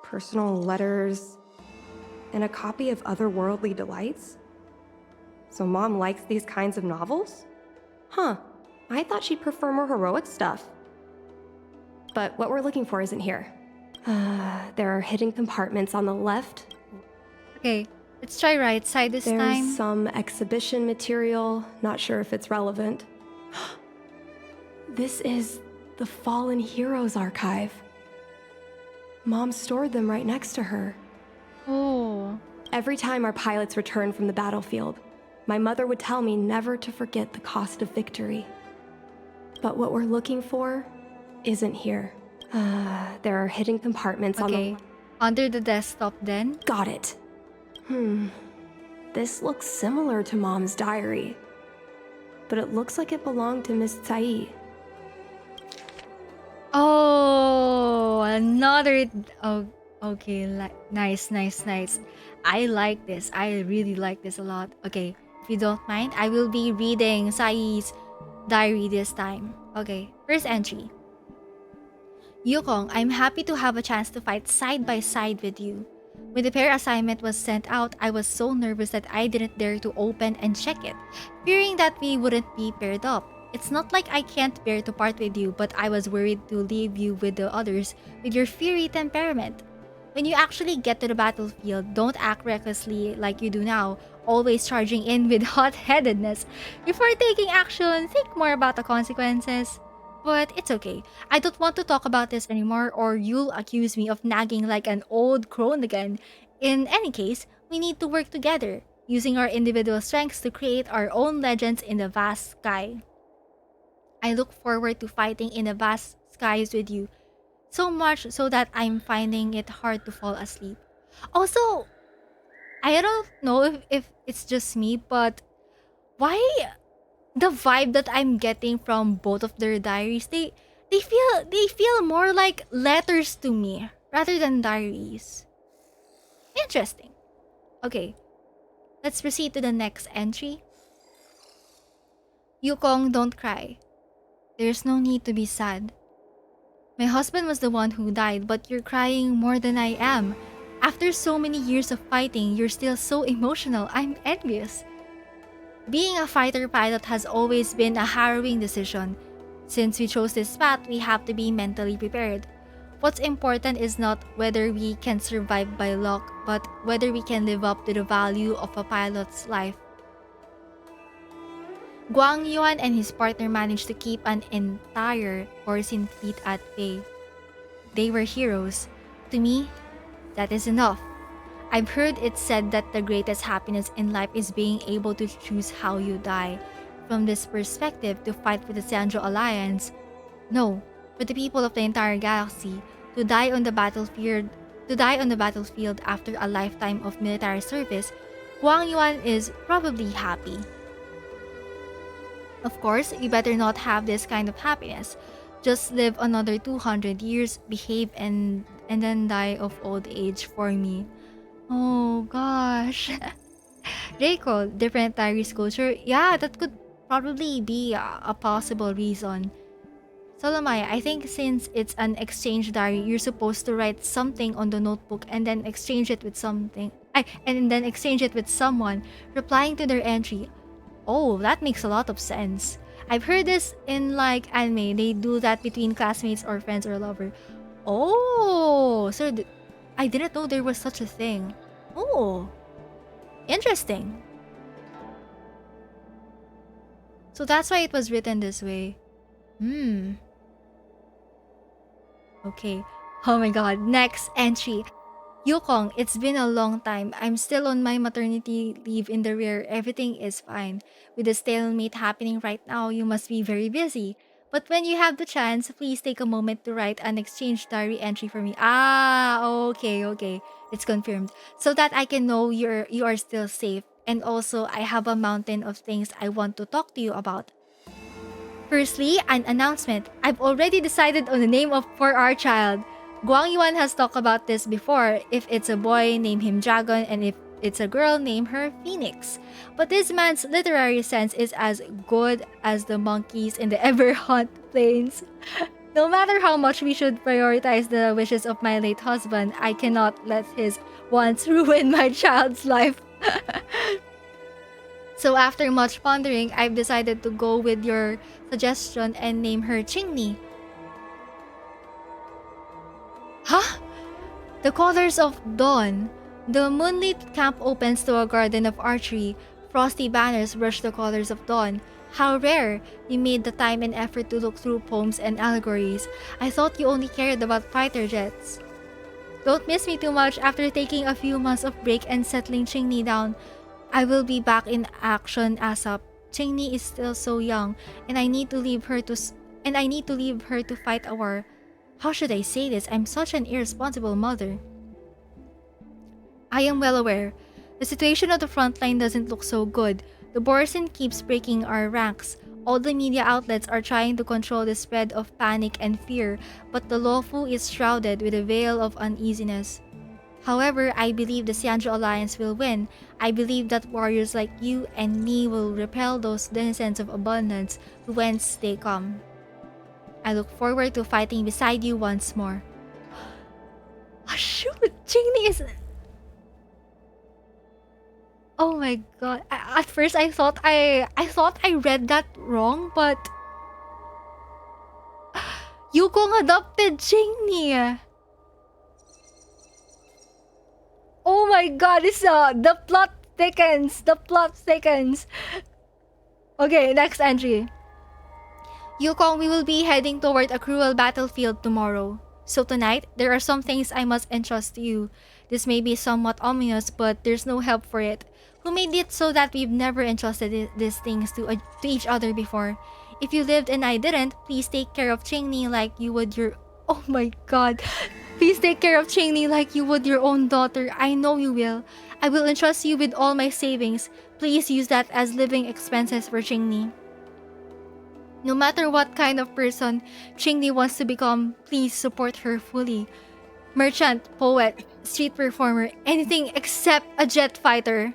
personal letters, and a copy of Otherworldly Delights? So Mom likes these kinds of novels? Huh, I thought she'd prefer more heroic stuff. but what we're looking for isn't here. There are hidden compartments on the left. Okay, let's try right side this time. There's some exhibition material. Not sure if it's relevant. This is the Fallen Heroes archive. Mom stored them right next to her. Oh. Every time our pilots returned from the battlefield, my mother would tell me never to forget the cost of victory. But what we're looking for isn't here. There are hidden compartments on the... Under the desktop then? Got it. This looks similar to Mom's diary. But it looks like it belonged to Miss CAIYI. Oh, another... Oh, okay. Nice. I like this. I really like this a lot. Okay, if you don't mind, I will be reading CAIYI's diary this time. Okay, first entry. Yukong, I'm happy to have a chance to fight side by side with you. When the pair assignment was sent out, I was so nervous that I didn't dare to open and check it, fearing that we wouldn't be paired up. It's not like I can't bear to part with you, but I was worried to leave you with the others with your fiery temperament. When you actually get to the battlefield, don't act recklessly like you do now, always charging in with hot-headedness. Before taking action, think more about the consequences. But it's okay. I don't want to talk about this anymore or you'll accuse me of nagging like an old crone again. In any case, we need to work together, using our individual strengths to create our own legends in the vast sky. I look forward to fighting in the vast skies with you. So much so that I'm finding it hard to fall asleep. Also, I don't know if it's just me, but why the vibe that I'm getting from both of their diaries, they feel more like letters to me rather than diaries. Interesting. Okay, let's proceed to the next entry. Yukong, don't cry. There's no need to be sad. My husband was the one who died, but you're crying more than I am. After so many years of fighting, you're still so emotional. I'm envious. Being a fighter pilot has always been a harrowing decision. Since we chose this path, we have to be mentally prepared. What's important is not whether we can survive by luck, but whether we can live up to the value of a pilot's life. Guang Yuan and his partner managed to keep an entire Corsin fleet at bay. They were heroes. To me, that is enough. I've heard it said that the greatest happiness in life is being able to choose how you die. From this perspective, to fight for the Sandro Alliance, no, for the people of the entire galaxy, to die on the battlefield after a lifetime of military service, Guang Yuan is probably happy. Of course, you better not have this kind of happiness. Just live another 200 years, behave, and then die of old age for me. Oh gosh. Reiko, different diary culture. Yeah, that could probably be a possible reason. Solomaya, I think since it's an exchange diary, you're supposed to write something on the notebook and then exchange it with someone, replying to their entry. Oh, that makes a lot of sense. I've heard this in like anime. They do that between classmates or friends or lover. Oh, so I didn't know there was such a thing. Oh, interesting. So that's why it was written this way. Okay. Oh my god. Next entry. Yukong, it's been a long time. I'm still on my maternity leave in the rear. Everything is fine. With the stalemate happening right now, you must be very busy. But when you have the chance, please take a moment to write an exchange diary entry for me. Ah, okay. It's confirmed. So that I can know you are still safe. And also, I have a mountain of things I want to talk to you about. Firstly, an announcement. I've already decided on the name for our child. Guang Yuan has talked about this before. If it's a boy, name him Dragon, and if it's a girl, name her Phoenix. But this man's literary sense is as good as the monkeys in the Everhunt Plains. No matter how much we should prioritize the wishes of my late husband, I cannot let his wants ruin my child's life. So after much pondering, I've decided to go with your suggestion and name her QINGNI. The colors of dawn. The moonlit camp opens to a garden of archery. Frosty banners brush the colors of dawn. How rare! You made the time and effort to look through poems and allegories. I thought you only cared about fighter jets. Don't miss me too much after taking a few months of break and settling QINGNI down. I will be back in action ASAP. QINGNI is still so young, and I need to leave her to fight a war. How should I say this? I'm such an irresponsible mother. I am well aware. The situation on the front line doesn't look so good. The Borson keeps breaking our ranks. All the media outlets are trying to control the spread of panic and fear, but the Lawfu is shrouded with a veil of uneasiness. However, I believe the Xianzhou Alliance will win. I believe that warriors like you and me will repel those denizens of abundance whence they come. I look forward to fighting beside you once more. Oh shoot! QINGNI is... Oh my god. At first I thought I read that wrong, but Yukong adopted QINGNI. Oh my god, the plot thickens. The plot thickens. Okay, next entry. Yukong, we will be heading toward a cruel battlefield tomorrow. So tonight, there are some things I must entrust to you. This may be somewhat ominous, but there's no help for it. Who made it so that we've never entrusted these things to each other before? If you lived and I didn't, please take care of QINGNI like you would your... Oh my god. Please take care of QINGNI like you would your own daughter. I know you will. I will entrust you with all my savings. Please use that as living expenses for QINGNI. No matter what kind of person QINGNI wants to become, please support her fully. Merchant, poet, street performer, anything except a jet fighter.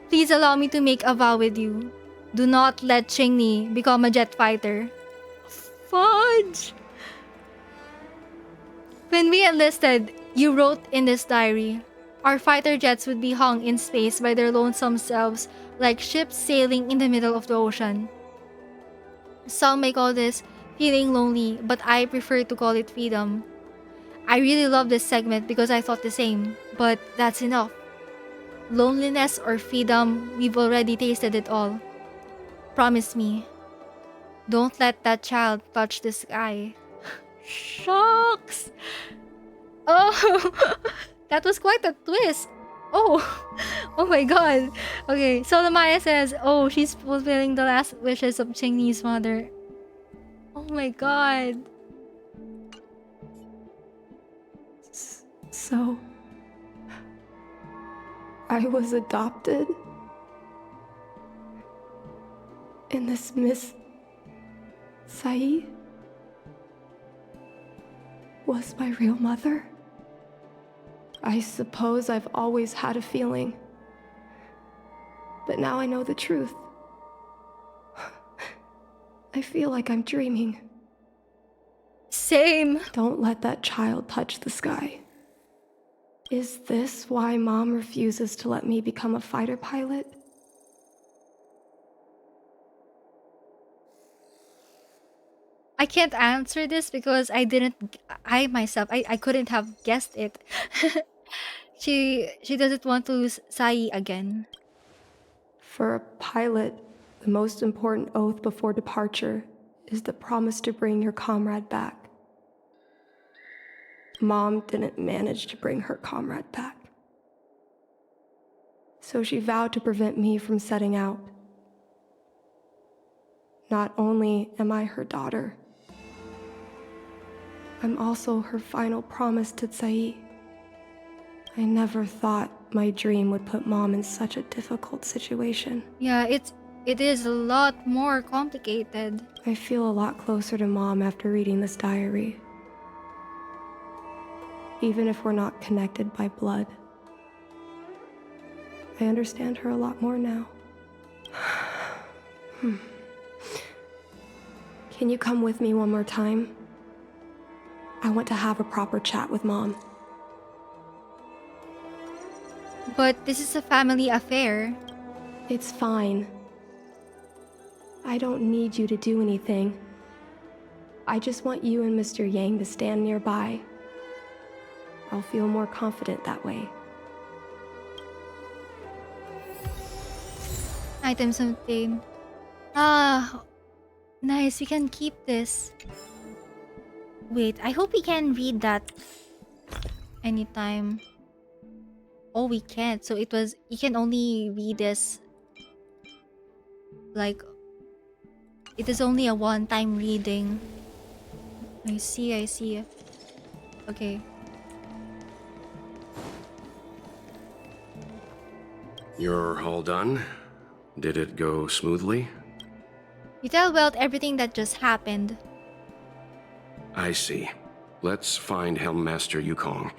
Please allow me to make a vow with you. Do not let QINGNI become a jet fighter. Fudge! When we enlisted, you wrote in this diary, our fighter jets would be hung in space by their lonesome selves like ships sailing in the middle of the ocean. Some may call this feeling lonely, but I prefer to call it freedom. I really love this segment because I thought the same, but that's enough. Loneliness or freedom, we've already tasted it all. Promise me, don't let that child touch the sky. Shucks! Oh, that was quite a twist. Oh, oh my god. Okay, so the Maya says, oh, she's fulfilling the last wishes of QINGNI'S mother. Oh my god. So... I was adopted? And this Miss... CAIYI? Was my real mother? I suppose I've always had a feeling. But now I know the truth. I feel like I'm dreaming. Same. Don't let that child touch the sky. Is this why Mom refuses to let me become a fighter pilot? I can't answer this because I couldn't have guessed it. She doesn't want to lose CAIYI again. For a pilot, the most important oath before departure is the promise to bring your comrade back. Mom didn't manage to bring her comrade back. So she vowed to prevent me from setting out. Not only am I her daughter, I'm also her final promise to CAIYI. I never thought my dream would put Mom in such a difficult situation. Yeah, it is a lot more complicated. I feel a lot closer to Mom after reading this diary. Even if we're not connected by blood. I understand her a lot more now. Can you come with me one more time? I want to have a proper chat with Mom. But this is a family affair. It's fine. I don't need you to do anything. I just want you and Mr. Yang to stand nearby. I'll feel more confident that way. Items obtained. Ah, nice. We can keep this. Wait, I hope we can read that anytime. Oh, we can't. So you can only read this. Like, it is only a one-time reading. I see. Okay. You're all done? Did it go smoothly? You tell Welt everything that just happened. I see. Let's find Helmmaster Yukong.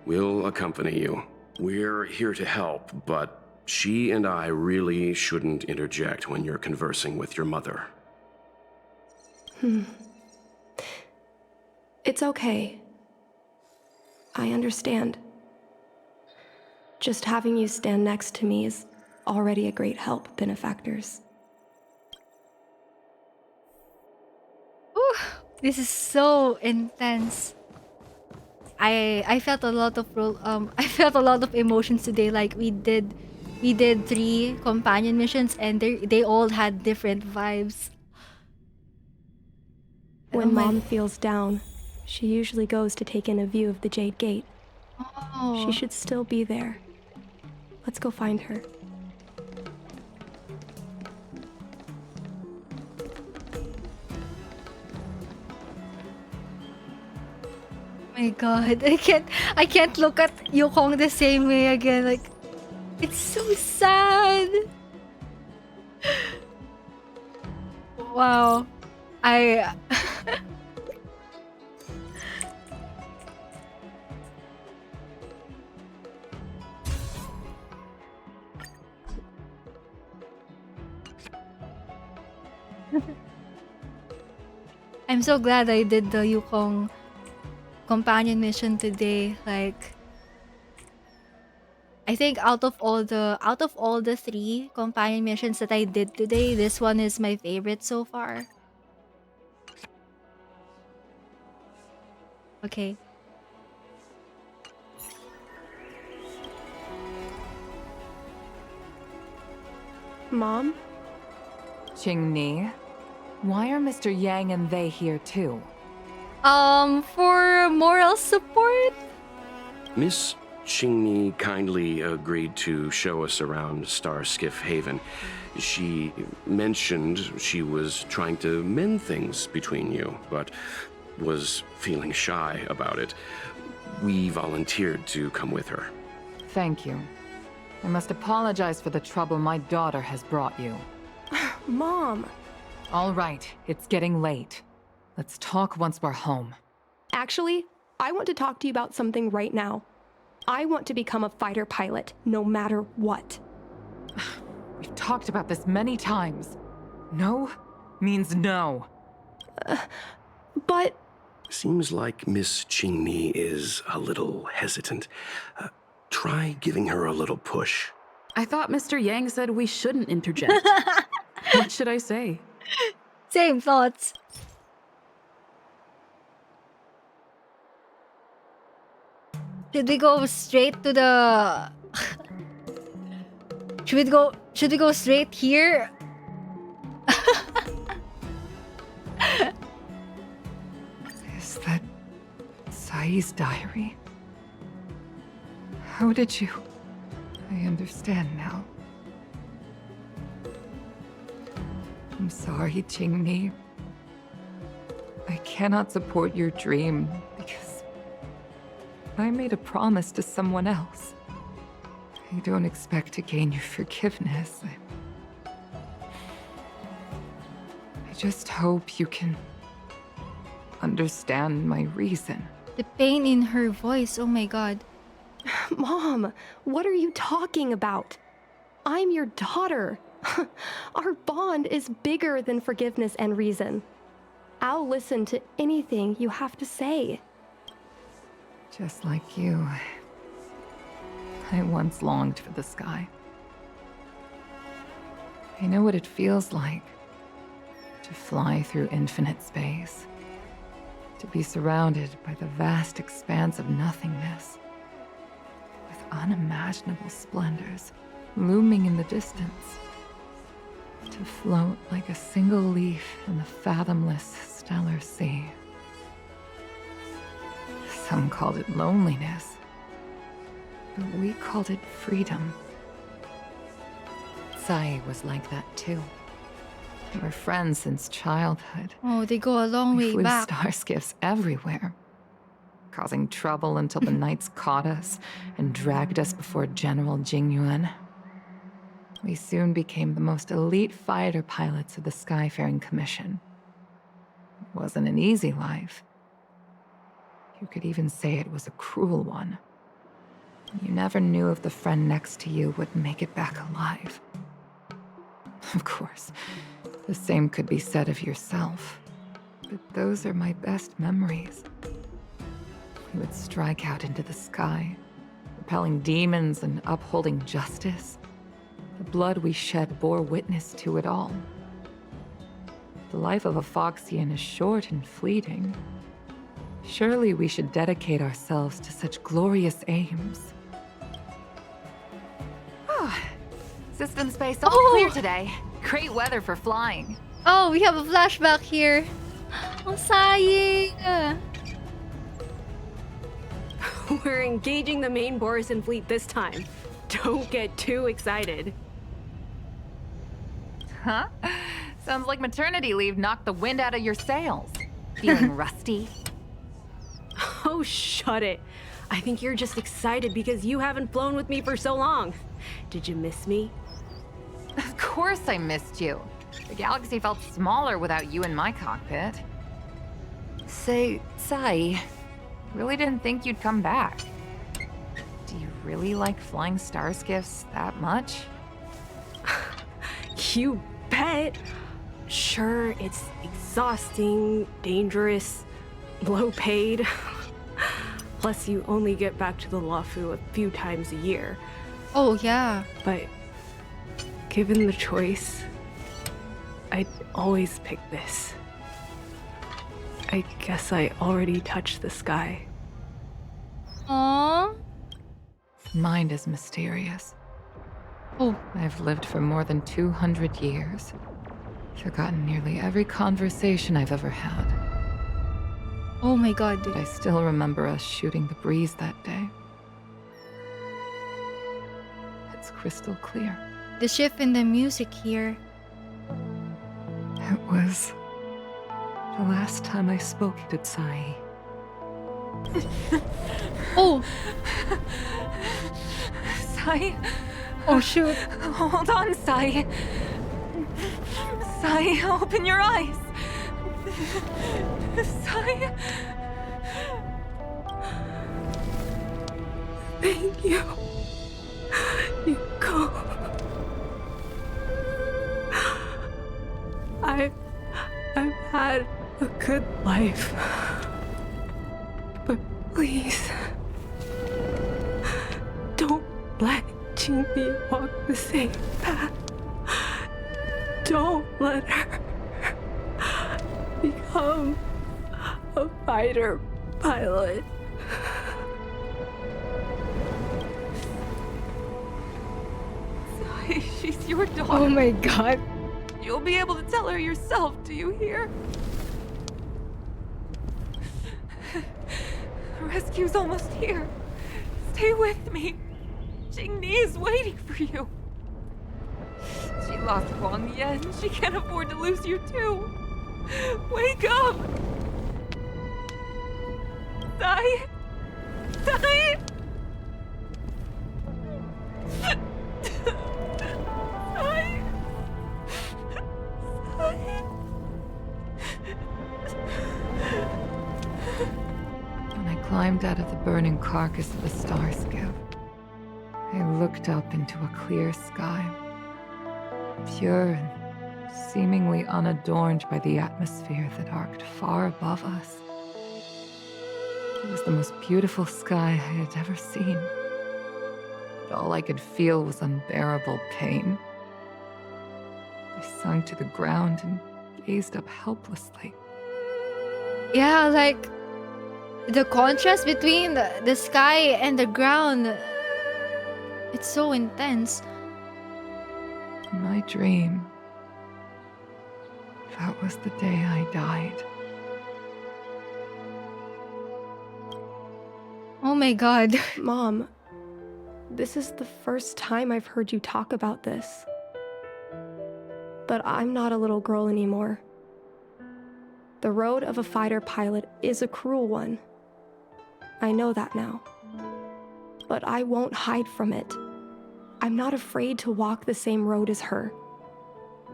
We'll accompany you. We're here to help, but she and I really shouldn't interject when you're conversing with your mother. It's okay. I understand. Just having you stand next to me is already a great help, benefactors. Ooh, this is so intense. I felt a lot of I felt a lot of emotions today. Like we did 3 companion missions and they all had different vibes. When Mom feels down, she usually goes to take in a view of the Jade Gate. Oh. She should still be there. Let's go find her. My god, I can't look at Yukong the same way again. Like, it's so sad. Wow. I'm so glad I did the Yukong Companion Mission today. Like, I think out of all the 3 companion missions that I did today, this one is my favorite so far. Okay. Mom? QINGNI, why are Mr. Yang and they here too? For moral support? Miss QINGNI kindly agreed to show us around Star Skiff Haven. She mentioned she was trying to mend things between you, but was feeling shy about it. We volunteered to come with her. Thank you. I must apologize for the trouble my daughter has brought you. Mom! All right, it's getting late. Let's talk once we're home. Actually, I want to talk to you about something right now. I want to become a fighter pilot, no matter what. We've talked about this many times. No means no. But... Seems like Miss QINGNI is a little hesitant. Try giving her a little push. I thought Mr. Yang said we shouldn't interject. What should I say? Same thoughts. Should we go straight to the... Should we go straight here? Is that CAIYI'S diary? How did you... I understand now. I'm sorry, QINGNI. I cannot support your dream because I made a promise to someone else. I don't expect to gain your forgiveness. I just hope you can understand my reason. The pain in her voice, oh my god. Mom, what are you talking about? I'm your daughter. Our bond is bigger than forgiveness and reason. I'll listen to anything you have to say. Just like you, I once longed for the sky. I know what it feels like to fly through infinite space, To be surrounded by the vast expanse of nothingness, with unimaginable splendors looming in the distance. To float like a single leaf in the fathomless stellar sea. Some called it loneliness, but we called it freedom. CAIYI was like that too. We were friends since childhood. Oh, they go a long We way flew back. star skiffs everywhere, causing trouble until the knights caught us and dragged us before General JING YUAN. We soon became the most elite fighter pilots of the Skyfaring Commission. It wasn't an easy life. You could even say it was a cruel one. You never knew if the friend next to you would make it back alive. Of course, the same could be said of yourself. But those are my best memories. We would strike out into the sky, repelling demons and upholding justice. The blood we shed bore witness to it all. The life of a Foxian is short and fleeting. Surely we should dedicate ourselves to such glorious aims. System space all clear today. Great weather for flying. Oh, we have a flashback here. Ang sayang. We're engaging the main Borisan fleet this time. Don't get too excited. Huh? Sounds like maternity leave knocked the wind out of your sails. Feeling rusty? Oh, shut it. I think you're just excited because you haven't flown with me for so long. Did you miss me? Of course I missed you. The galaxy felt smaller without you in my cockpit. Say, CAIYI, really didn't think you'd come back. Do you really like flying star skiffs that much? You bet. Sure, it's exhausting, dangerous, low paid. Plus, you only get back to the Luofu a few times a year. Oh, yeah. But given the choice, I'd always pick this. I guess I already touched the sky. Aww. Mind is mysterious. Oh. I've lived for more than 200 years. Forgotten nearly every conversation I've ever had. Oh my god. But I still remember us shooting the breeze that day. It's crystal clear. The shift in the music here. It was the last time I spoke to CAIYI. Oh! CAIYI? Oh shoot. Hold on, CAIYI. CAIYI, open your eyes. CAIYI. Thank you, Yukong. I've had a good life. But please, don't let Qingni walk the same path. Don't let her become a fighter pilot. CAIYI, she's your daughter. Oh my god. You'll be able to tell her yourself, do you hear? The rescue's almost here. Stay with me. Qingni is waiting for you. She lost Wang Yan. She can't afford to lose you too. Wake up! CAIYI! CAIYI! When I climbed out of the burning carcass of the star skiff, I looked up into a clear sky, pure and seemingly unadorned by the atmosphere that arced far above us. It was the most beautiful sky I had ever seen. But all I could feel was unbearable pain. I sunk to the ground and gazed up helplessly. Yeah, like the contrast between the sky and the ground. It's so intense. My dream. That was the day I died. Oh my god. Mom, this is the first time I've heard you talk about this. But I'm not a little girl anymore. The road of a fighter pilot is a cruel one. I know that now. But I won't hide from it. I'm not afraid to walk the same road as her.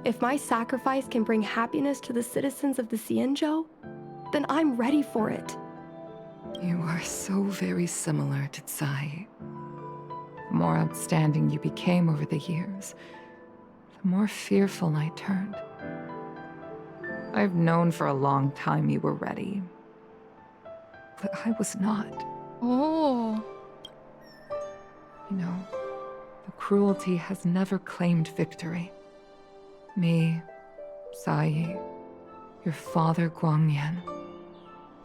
If my sacrifice can bring happiness to the citizens of the Xianzhou, then I'm ready for it. You are so very similar to Tsai. The more outstanding you became over the years, the more fearful I turned. I've known for a long time you were ready, but I was not. Oh. You know, the cruelty has never claimed victory. Me, Tsai, your father Guangyan.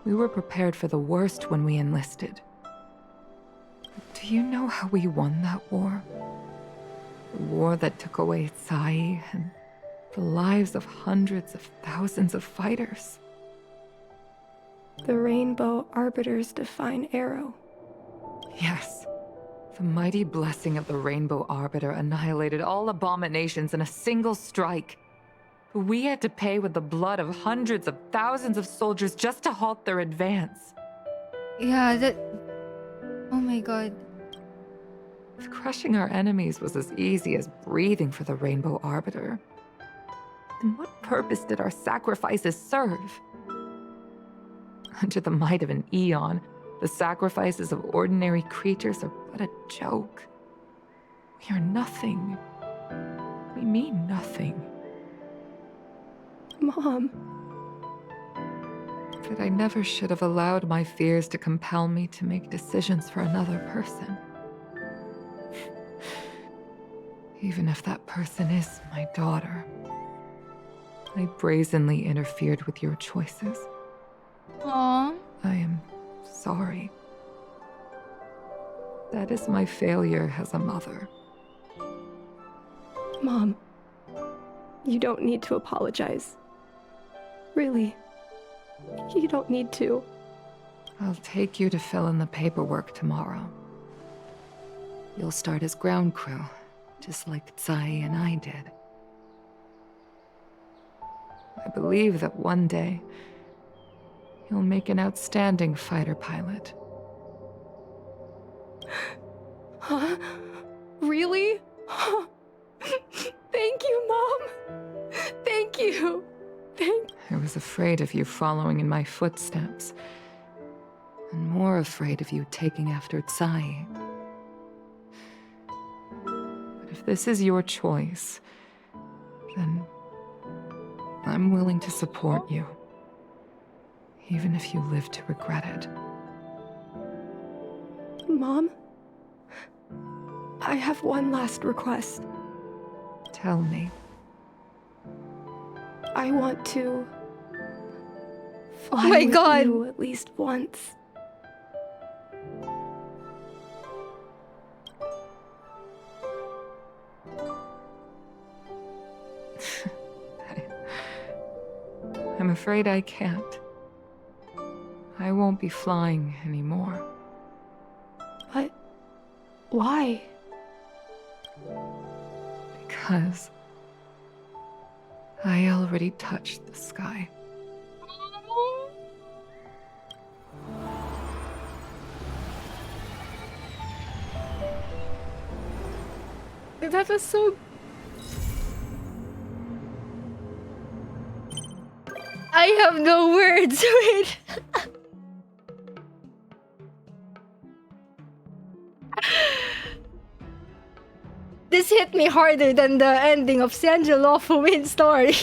We were prepared for the worst when we enlisted. But do you know how we won that war? The war that took away Tsai and the lives of hundreds of thousands of fighters. The Rainbow Arbiter's Divine Arrow. Yes. The mighty blessing of the Rainbow Arbiter annihilated all abominations in a single strike. We had to pay with the blood of hundreds of thousands of soldiers just to halt their advance. Yeah, that... Oh my god. If crushing our enemies was as easy as breathing for the Rainbow Arbiter, then what purpose did our sacrifices serve? Under the might of an eon, the sacrifices of ordinary creatures are but a joke. We are nothing. We mean nothing. Mom. But I never should have allowed my fears to compel me to make decisions for another person. Even if that person is my daughter. I brazenly interfered with your choices. Aww. I am sorry. That is my failure as a mother. Mom, you don't need to apologize. Really, you don't need to. I'll take you to fill in the paperwork tomorrow. You'll start as ground crew, just like Tsai and I did. I believe that one day, you'll make an outstanding fighter pilot. Huh? Really? Thank you, Mom. Thank you. I was afraid of you following in my footsteps, and more afraid of you taking after Tsai. But if this is your choice, then I'm willing to support you, even if you live to regret it. Mom, I have one last request. Tell me. I want to fly Oh my with god. you at least once. I'm afraid I can't. I won't be flying anymore. But why? Because I already touched the sky. That was so... I have no words. Wait. This hit me harder than the ending of Xianzhou Lawful Win story.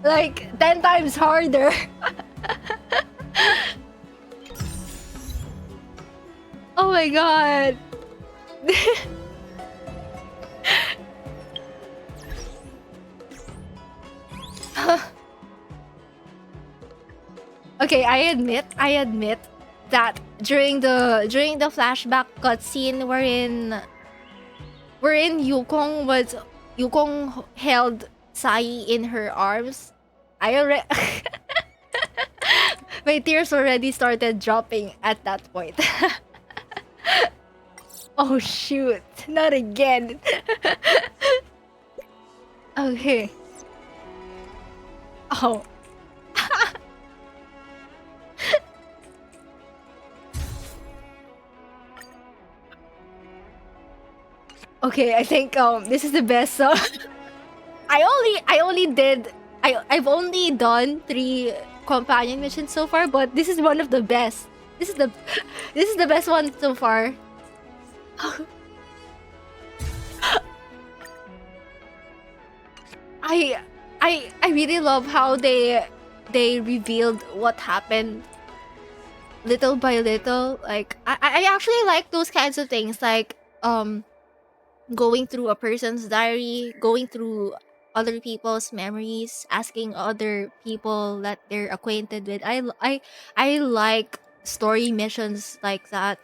Like 10 times harder. Oh my god. Okay, I admit that during the flashback cutscene wherein Yukong held Sai in her arms, I already my tears already started dropping at that point. Oh shoot, not again. Okay. Oh. Okay, I think this is the best song. I've only done 3 companion missions so far, but this is one of the best. This is the best one so far. I really love how they revealed what happened little by little. Like I actually like those kinds of things, like going through a person's diary, going through other people's memories, asking other people that they're acquainted with. I like story missions like that.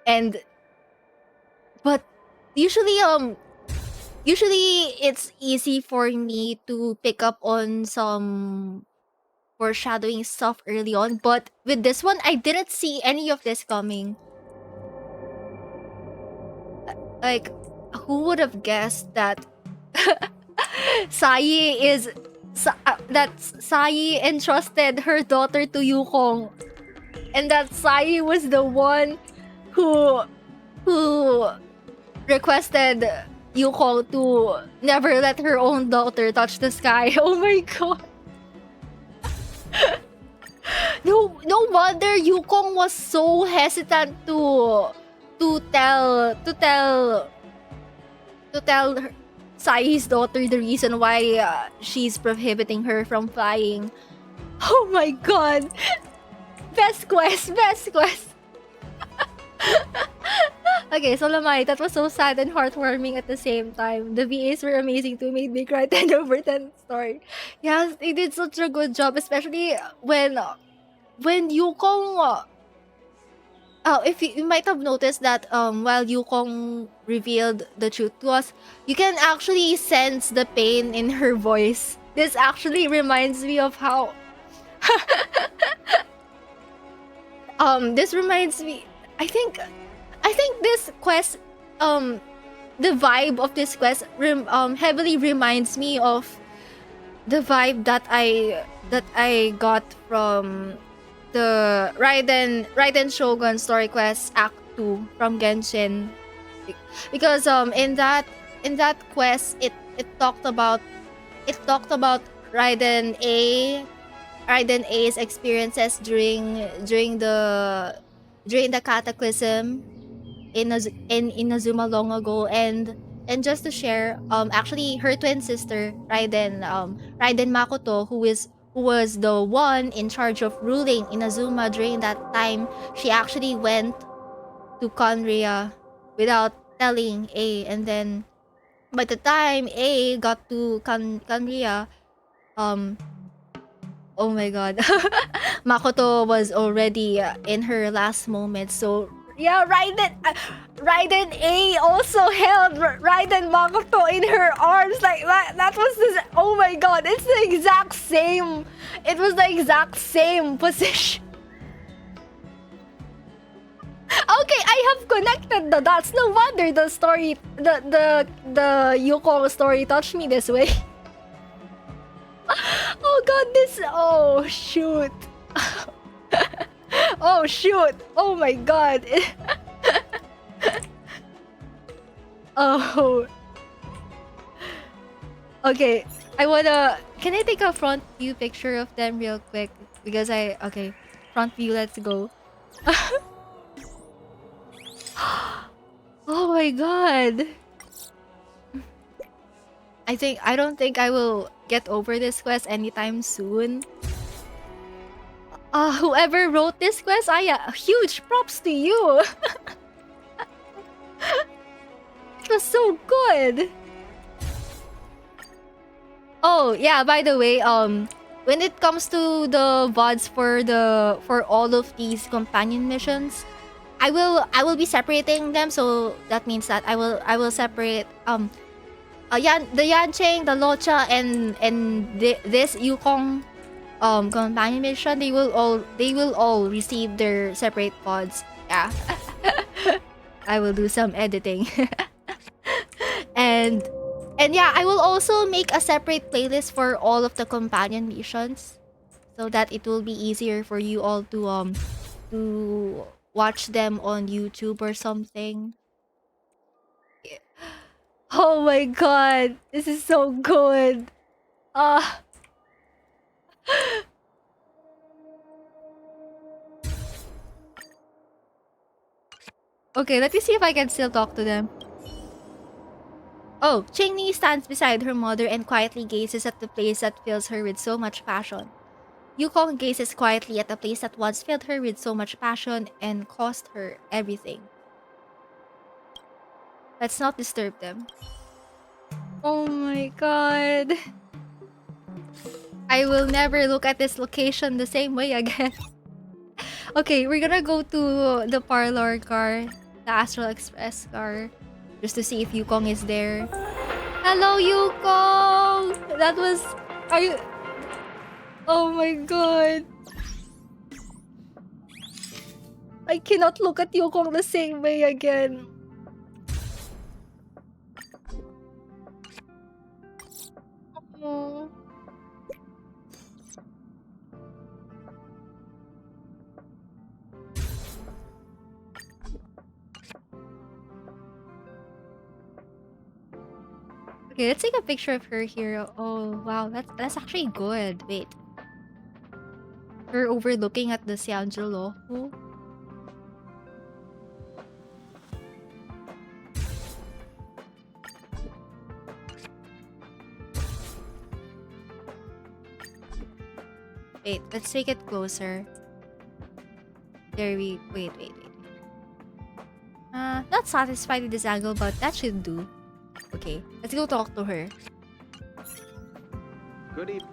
And but usually it's easy for me to pick up on some foreshadowing stuff early on, but with this one I didn't see any of this coming. Like, who would have guessed that Sai entrusted her daughter to Yukong, and that Sai was the one who requested Yukong to never let her own daughter touch the sky. Oh my god. No wonder Yukong was so hesitant to tell her, Sai's daughter, the reason why she's prohibiting her from flying. Oh my god. Best quest. Okay, so Lamai, that was so sad and heartwarming at the same time. The VAs were amazing too, made me cry 10 over 10 story. Yes, they did such a good job, especially when Yukong... if you might have noticed that while Yukong revealed the truth to us, you can actually sense the pain in her voice. This actually reminds me of how... this reminds me... I think this quest, the vibe of this quest heavily reminds me of the vibe that I got from the Raiden Shogun story quest Act 2 from Genshin, because in that quest it talked about Raiden A's experiences during the cataclysm in Inazuma long ago, and just to share, actually her twin sister Raiden Makoto, who was the one in charge of ruling Inazuma during that time, she actually went to Conria without telling A, and then by the time A got to Conria, oh my god, Makoto was already in her last moments. So yeah, Raiden A also held Raiden Makoto in her arms. Like that was this. Oh my god, it's the exact same. It was the exact same position. Okay, I have connected the dots. No wonder the story, the Yukong story touched me this way. Oh god, this... Oh shoot. Oh shoot. Oh my god. Oh. Okay, I wanna... Can I take a front view picture of them real quick? Because okay, front view, let's go. Oh my god. I don't think I will get over this quest anytime soon. Whoever wrote this quest, huge props to you. It was so good. Oh yeah, by the way, when it comes to the VODs for all of these companion missions, I will be separating them. So that means that I will separate the Yanqing, the Locha, and this Yukong companion mission. They will all receive their separate pods. Yeah. I will do some editing. and yeah, I will also make a separate playlist for all of the companion missions, so that it will be easier for you all to watch them on YouTube or something. Oh my god, this is so good. Okay, let me see if I can still talk to them. Oh, QINGNI stands beside her mother and quietly gazes at the place that fills her with so much passion. Yukong gazes quietly at the place that once filled her with so much passion and cost her everything. Let's not disturb them. Oh my god. I will never look at this location the same way again. Okay, we're gonna go to the parlor car, the Astral Express car, just to see if Yukong is there. Hello, Yukong! That was... Are you... Oh my god. I cannot look at Yukong the same way again. Oh. Okay, let's take a picture of her here. Oh wow, that's actually good. Wait. Her overlooking at the Xianzhou. Wait, let's take it closer. There we... Wait. Not satisfied with this angle, but that should do. Okay, let's go talk to her. Good evening.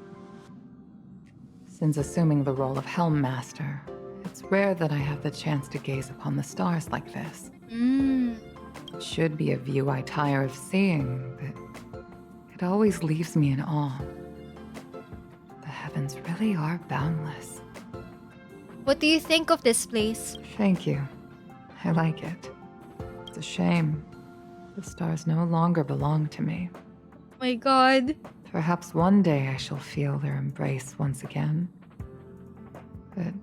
Since assuming the role of Helm Master, it's rare that I have the chance to gaze upon the stars like this. It should be a view I tire of seeing, but it always leaves me in awe. The heavens really are boundless. What do you think of this place? Thank you. I like it. It's a shame. The stars no longer belong to me. Oh my god. Perhaps one day I shall feel their embrace once again. But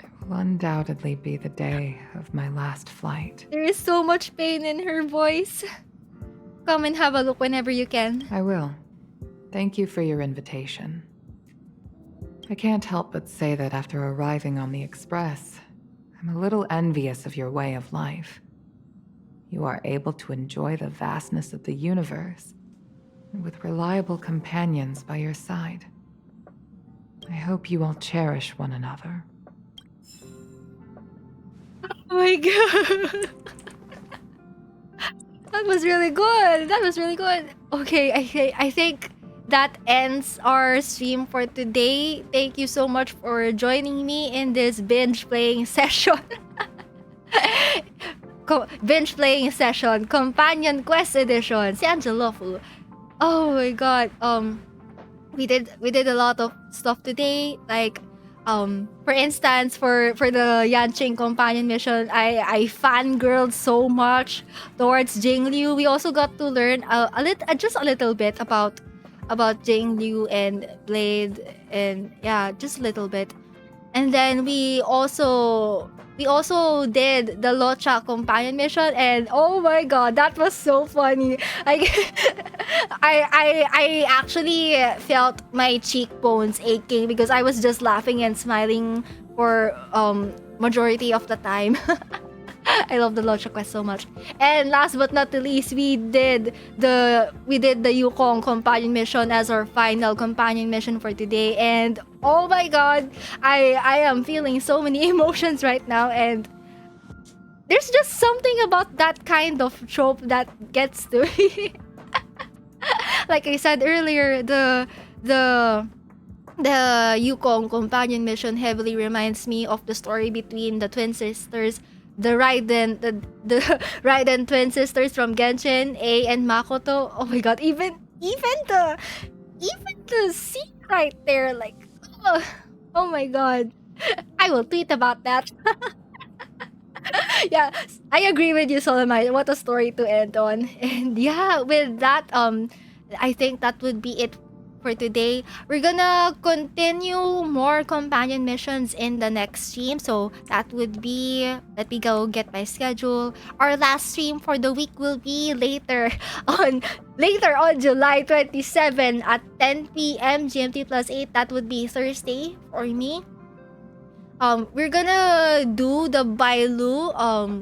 it will undoubtedly be the day of my last flight. There is so much pain in her voice. Come and have a look whenever you can. I will. Thank you for your invitation. I can't help but say that after arriving on the Express, I'm a little envious of your way of life. You are able to enjoy the vastness of the universe, with reliable companions by your side. I hope you all cherish one another. Oh my god. That was really good. That was really good. Okay, I think that ends our stream for today. Thank you so much for joining me in this binge playing session. Binge playing session, Companion Quest Edition, Xianzhou. Oh my god. We did a lot of stuff today. Like, for instance, for the Yanqing Companion Mission, I fangirled so much towards Jing Liu. We also got to learn just a little bit about Jing Liu and Blade, and yeah, just a little bit. And then we also did the Locha Companion Mission, and oh my god, that was so funny. I actually felt my cheekbones aching because I was just laughing and smiling for majority of the time. I love the Locha quest so much. And last but not the least, we did the Yukong Companion Mission as our final companion mission for today. And oh my god, I am feeling so many emotions right now, and there's just something about that kind of trope that gets to me. Like I said earlier, the the Yukong Companion Mission heavily reminds me of the story between the twin sisters, the the Raiden twin sisters from Genshin, A and Makoto. Oh my god, even the scene right there, like, oh my god. I will tweet about that. Yeah, I agree with you, Solomite. What a story to end on. And yeah, with that, I think that would be it for today. We're gonna continue more companion missions in the next stream. So that would be, let me go get my schedule. Our last stream for the week will be later on July 27 at 10 p.m. GMT plus 8. That would be Thursday for me. We're gonna do the Bailu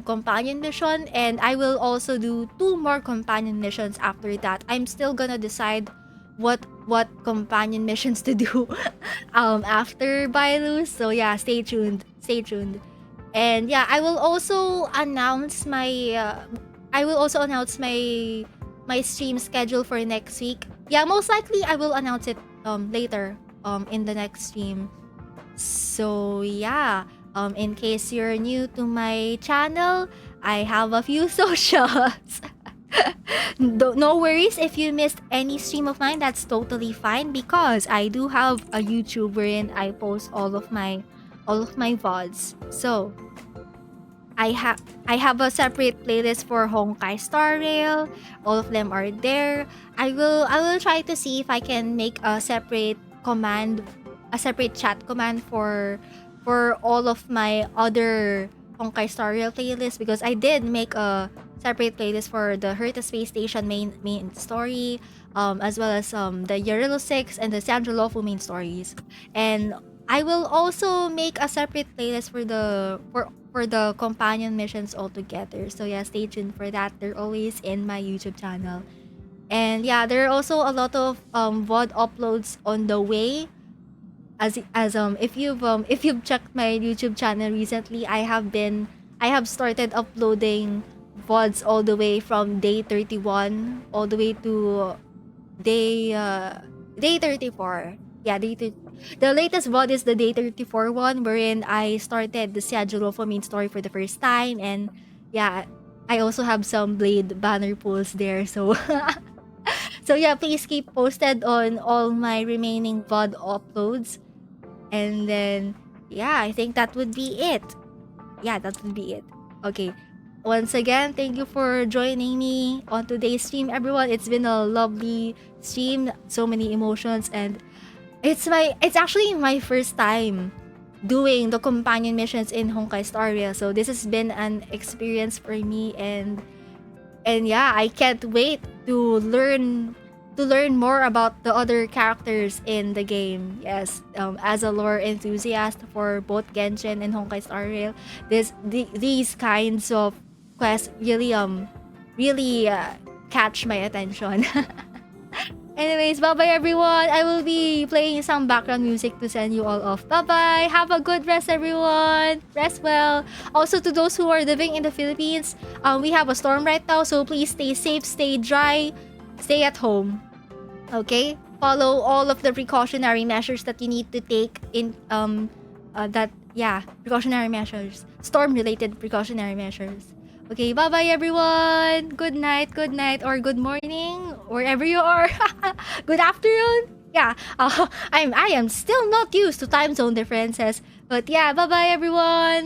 companion mission, and I will also do 2 more companion missions after that. I'm still gonna decide what companion missions to do after Bailu. So yeah, stay tuned. And yeah, I will also announce my my stream schedule for next week. Yeah, most likely I will announce it later in the next stream. So yeah, in case you're new to my channel, I have a few socials. No worries if you missed any stream of mine. That's totally fine, because I do have a YouTube wherein I post all of my VODs. So I have a separate playlist for Honkai Star Rail. All of them are there. I will try to see if I can make a separate chat command for all of my other Honkai Star Rail playlists, because I did make a separate playlist for the Herta Space Station main story, as well as the Yarilo 6 and the Sandra Lofu main stories. And I will also make a separate playlist for the companion missions altogether. So yeah, stay tuned for that. They're always in my YouTube channel. And yeah, there are also a lot of VOD uploads on the way. As if you've checked my YouTube channel recently, I have started uploading VODs all the way from day 31 all the way to day 34. Yeah, the latest VOD is the day 34 one, wherein I started the schedule for main story for the first time. And yeah, I also have some Blade banner pulls there. So so yeah, please keep posted on all my remaining VOD uploads. And then yeah, I think that would be it. Yeah, that would be it. Okay. Once again, thank you for joining me on today's stream, everyone. It's been a lovely stream, so many emotions, and it's actually my first time doing the companion missions in Honkai Star Rail. So this has been an experience for me, and yeah, I can't wait to learn more about the other characters in the game. Yes, as a lore enthusiast for both Genshin and Honkai Star Rail, these kinds of quests really catch my attention. Anyways, bye-bye everyone. I will be playing some background music to send you all off. Bye-bye. Have a good rest, everyone. Rest well. Also, to those who are living in the Philippines, we have a storm right now, so please stay safe, stay dry, stay at home. Okay? Follow all of the precautionary measures that you need to take in precautionary measures. Storm-related precautionary measures. Okay, bye-bye everyone. Good night, or good morning, wherever you are. Good afternoon. Yeah, I am still not used to time zone differences. But yeah, bye-bye everyone.